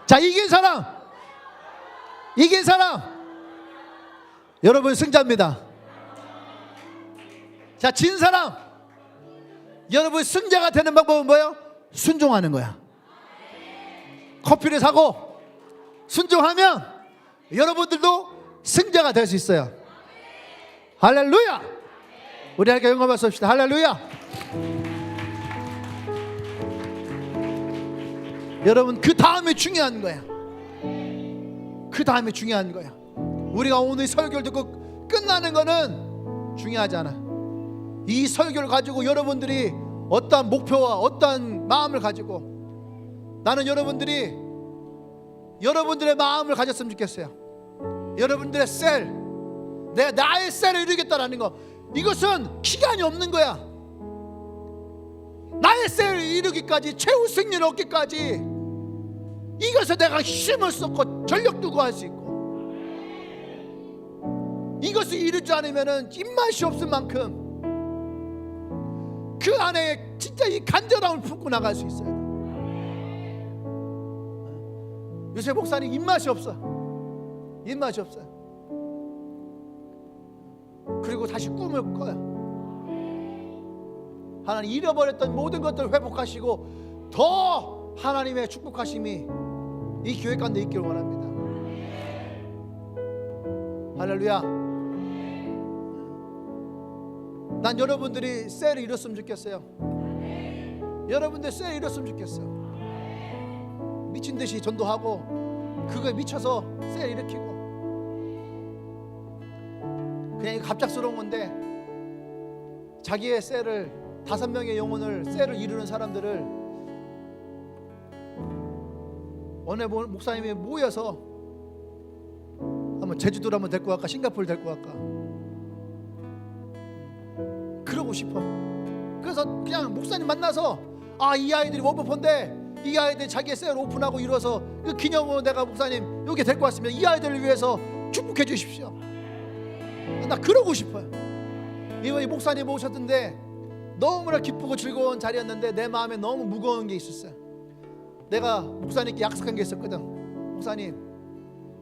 자, 이긴 사람 여러분 승자입니다. 자, 진 사람 여러분 승자가 되는 방법은 뭐예요? 순종하는 거야. 커피를 사고 순종하면 여러분들도 승자가 될 수 있어요. 할렐루야. 우리 하나님께 영광 받습시다. 할렐루야. 여러분, 그 다음에 중요한 거야. 그 다음에 중요한 거야. 우리가 오늘 설교를 듣고 끝나는 거는 중요하지 않아. 이 설교를 가지고 여러분들이 어떠한 목표와 어떠한 마음을 가지고, 나는 여러분들이 여러분들의 마음을 가졌으면 좋겠어요. 여러분들의 셀, 내가 나의 셀을 이루겠다라는 거, 이것은 기간이 없는 거야. 나의 셀을 이루기까지, 최후 승리를 얻기까지, 이것을 내가 힘을 쏟고 전력 두고 할 수 있고, 이것을 이루지 않으면 입맛이 없을 만큼 그 안에 진짜 이 간절함을 품고 나갈 수 있어요. 요새 목사님 입맛이 없어. 입맛이 없어요. 그리고 다시 꿈을 꿔요. 하나님, 잃어버렸던 모든 것들을 회복하시고 더 하나님의 축복하심이 이 교회 가운데 있기를 원합니다. 할렐루야. 난 여러분들이 셀을 이뤘으면 좋겠어요. 여러분들 셀을 이뤘으면 좋겠어요. 미친듯이 전도하고 그거에 미쳐서 셀 일으키고, 그냥 이거 갑작스러운 건데, 자기의 셀을, 5명의 영혼을, 셀을 이루는 사람들을 어느 목사님이 모여서 한번 제주도를 한번 데리고 갈까, 싱가포르를 데리고 갈까, 그러고 싶어. 그래서 그냥 목사님 만나서, 아, 이 아이들이 워버폰데 이 아이들 자기의 셀을 오픈하고 이뤄서 그 기념으로 내가 목사님 여기 데리고 왔으면 이 아이들을 위해서 축복해 주십시오. 나 그러고 싶어요. 이번에 목사님 모셨던데 너무나 기쁘고 즐거운 자리였는데 내 마음에 너무 무거운 게 있었어요. 내가 목사님께 약속한 게 있었거든. 목사님,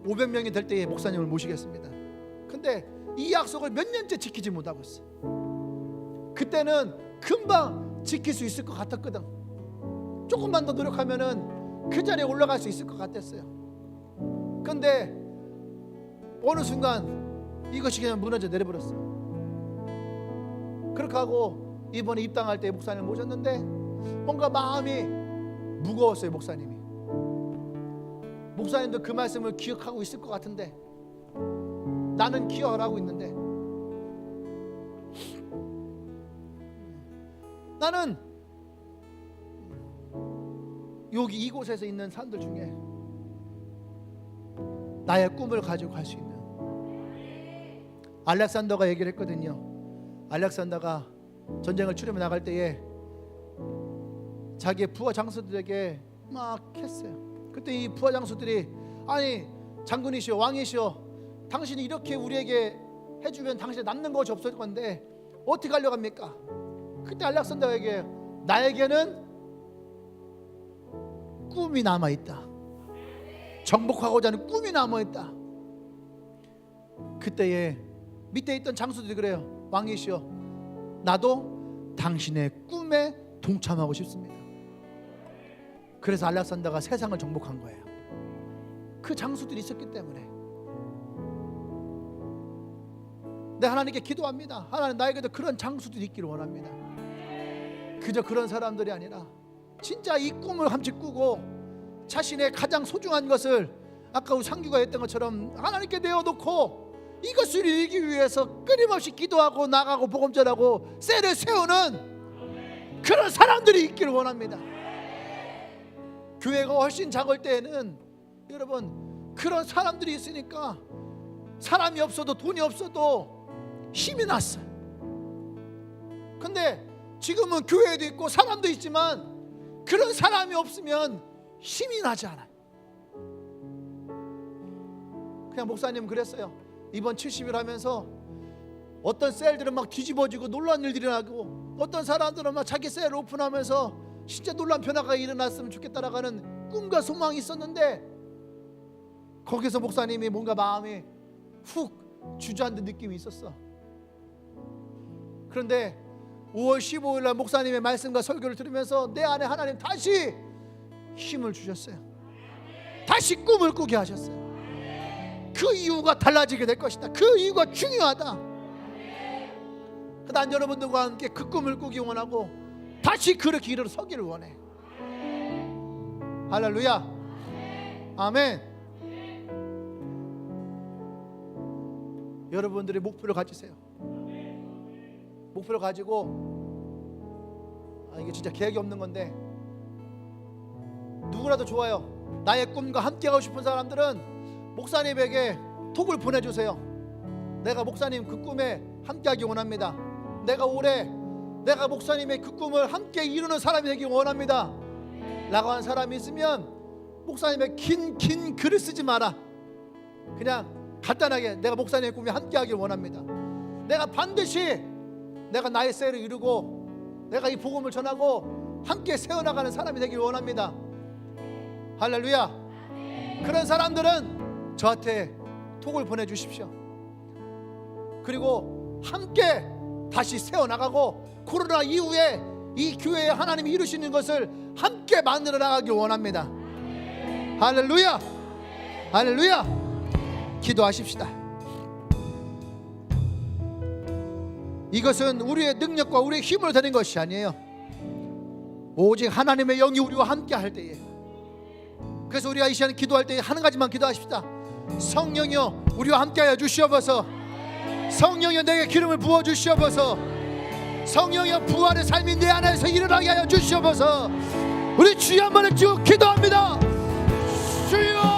500명이 될 때에 목사님을 모시겠습니다. 근데 이 약속을 몇 년째 지키지 못하고 있어. 그때는 금방 지킬 수 있을 것 같았거든. 조금만 더 노력하면은 그 자리에 올라갈 수 있을 것 같았어요. 근데 어느 순간 이것이 그냥 무너져 내려버렸어. 그렇게 하고 이번에 입당할 때 목사님을 모셨는데 뭔가 마음이 무거웠어요. 목사님도 그 말씀을 기억하고 있을 것 같은데, 나는 기억을 하고 있는데, 나는 여기 이곳에서 있는 사람들 중에 나의 꿈을 가지고 갈 수 있는, 알렉산더가 얘기를 했거든요. 알렉산더가 전쟁을 치르며 나갈 때에 자기의 부하 장수들에게 막 했어요. 그때 이 부하 장수들이, 아니 장군이시오, 왕이시오, 당신이 이렇게 우리에게 해주면 당신이 남는 것이 없을 건데 어떻게 하려고 합니까? 그때 알렉산더에게, 나에게는 꿈이 남아있다. 정복하고자 하는 꿈이 남아있다. 그때에 밑에 있던 장수들이 그래요. 왕이시여, 나도 당신의 꿈에 동참하고 싶습니다. 그래서 알렉산더가 세상을 정복한 거예요. 그 장수들이 있었기 때문에. 내 하나님께 기도합니다. 하나님, 나에게도 그런 장수들이 있기를 원합니다. 그저 그런 사람들이 아니라 진짜 이 꿈을 함께 꾸고 자신의 가장 소중한 것을, 아까 우리 상규가 했던 것처럼 하나님께 내어놓고 이것을 이루기 위해서 끊임없이 기도하고 나가고 복음 전하고 셀을 세우는 그런 사람들이 있기를 원합니다. 교회가 훨씬 작을 때에는 여러분 그런 사람들이 있으니까 사람이 없어도 돈이 없어도 힘이 났어요. 근데 지금은 교회도 있고 사람도 있지만 그런 사람이 없으면 힘이 나지 않아요. 그냥 목사님 그랬어요. 이번 70일 하면서 어떤 셀들은 막 뒤집어지고 놀라운 일들이 나고, 어떤 사람들은 막 자기 셀을 오픈하면서 진짜 놀라운 변화가 일어났으면 좋겠다라고 하는 꿈과 소망이 있었는데, 거기서 목사님이 뭔가 마음이 훅 주저앉은 느낌이 있었어. 그런데 5월 15일 날 목사님의 말씀과 설교를 들으면서 내 안에 하나님 다시 힘을 주셨어요. 다시 꿈을 꾸게 하셨어요. 그 이유가 달라지게 될 것이다. 그 이유가 중요하다. 난 여러분들과 함께 그 꿈을 꾸기 원하고 다시 그렇게 일어서기를 원해. 할렐루야. 아멘. 여러분들이 목표를 가지세요. 목표를 가지고, 이게 진짜 계획이 없는 건데, 누구라도 좋아요. 나의 꿈과 함께 하고 싶은 사람들은 목사님에게 톡을 보내주세요. 내가 목사님 그 꿈에 함께 하기 원합니다. 내가 올해 내가 목사님의 그 꿈을 함께 이루는 사람이 되기 원합니다 라고 하는 사람이 있으면 목사님의 긴 글을 쓰지 마라. 그냥 간단하게 내가 목사님의 꿈에 함께 하길 원합니다. 내가 반드시 내가 나의 셀을 이루고 내가 이 복음을 전하고 함께 세워나가는 사람이 되길 원합니다. 할렐루야. 그런 사람들은 저한테 톡을 보내주십시오. 그리고 함께 다시 세워나가고 코로나 이후에 이 교회에 하나님이 이루시는 것을 함께 만들어 나가길 원합니다. 할렐루야. 할렐루야. 기도하십시다. 이것은 우리의 능력과 우리의 힘으로 되는 것이 아니에요. 오직 하나님의 영이 우리와 함께 할 때에. 그래서 우리가 이 시간에 기도할 때 한 가지만 기도하십시다. 성령이여 우리와 함께하여 주시옵소서. 성령이여 내게 기름을 부어 주시옵소서. 성령이여 부활의 삶이 내 안에서 일어나게 하여 주시옵소서. 우리 주여 한번 쭉 기도합니다. 주여.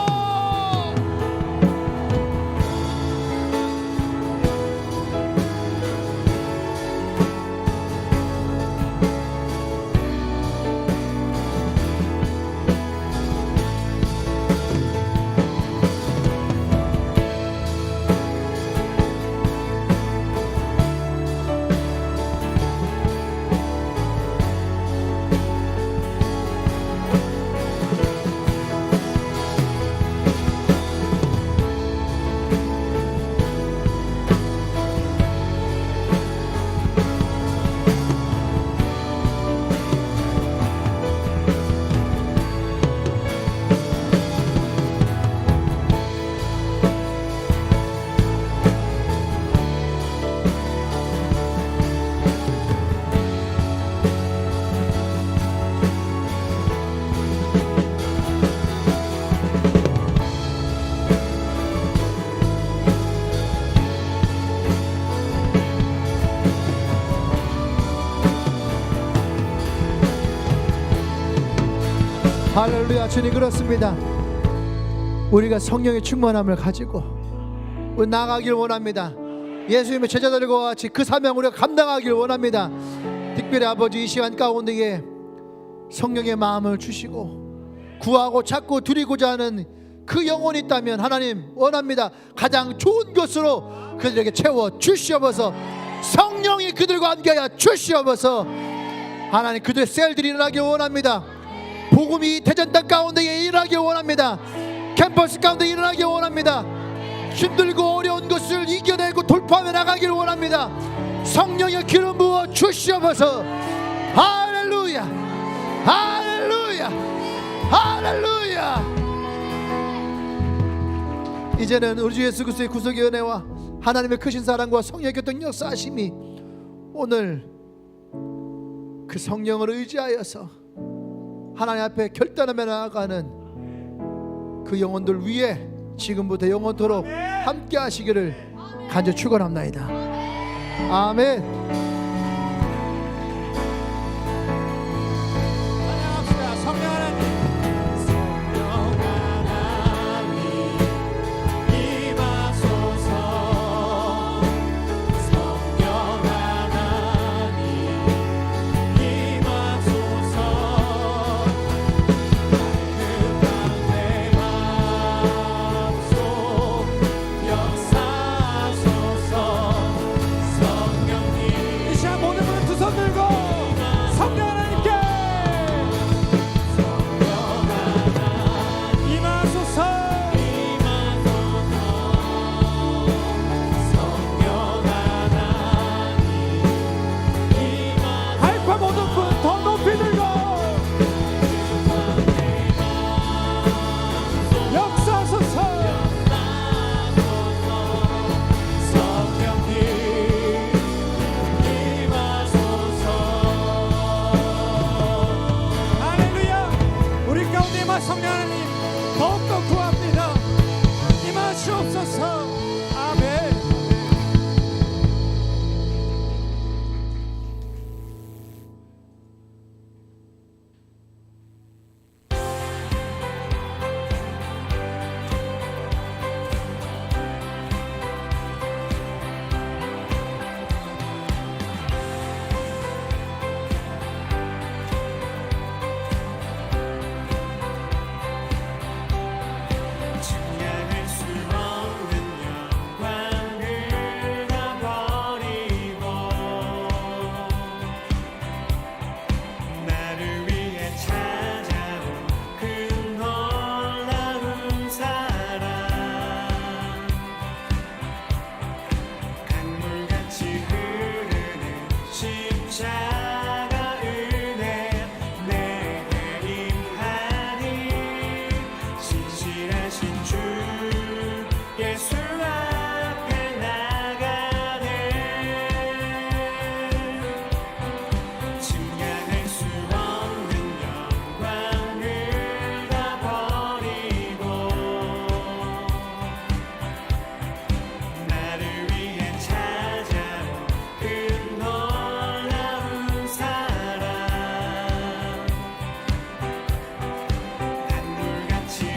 할렐루야. 주님 그렇습니다. 우리가 성령의 충만함을 가지고 나아가길 원합니다. 예수님의 제자들과 같이 그 사명 우리가 감당하길 원합니다. 특별히 아버지 이 시간 가운데에 성령의 마음을 주시고 구하고 찾고 드리고자 하는 그 영혼이 있다면 하나님 원합니다. 가장 좋은 것으로 그들에게 채워 주시옵소서. 성령이 그들과 함께하여 주시옵소서. 하나님 그들의 셀들이 일어나길 원합니다. 복음이 대전 땅 가운데에 일어나길 원합니다. 캠퍼스 가운데 일어나길 원합니다. 힘들고 어려운 것을 이겨내고 돌파하며 나가길 원합니다. 성령의 기름 부어 주시옵소서. 할렐루야. 할렐루야. 할렐루야. 이제는 우리 주 예수 그리스도의 구속의 은혜와 하나님의 크신 사랑과 성령의 교통 역사하심이 오늘 그 성령을 의지하여서 하나님 앞에 결단하며 나아가는 그 영혼들 위에 지금부터 영원토록 함께 하시기를 간절히 축원합나이다. 아멘.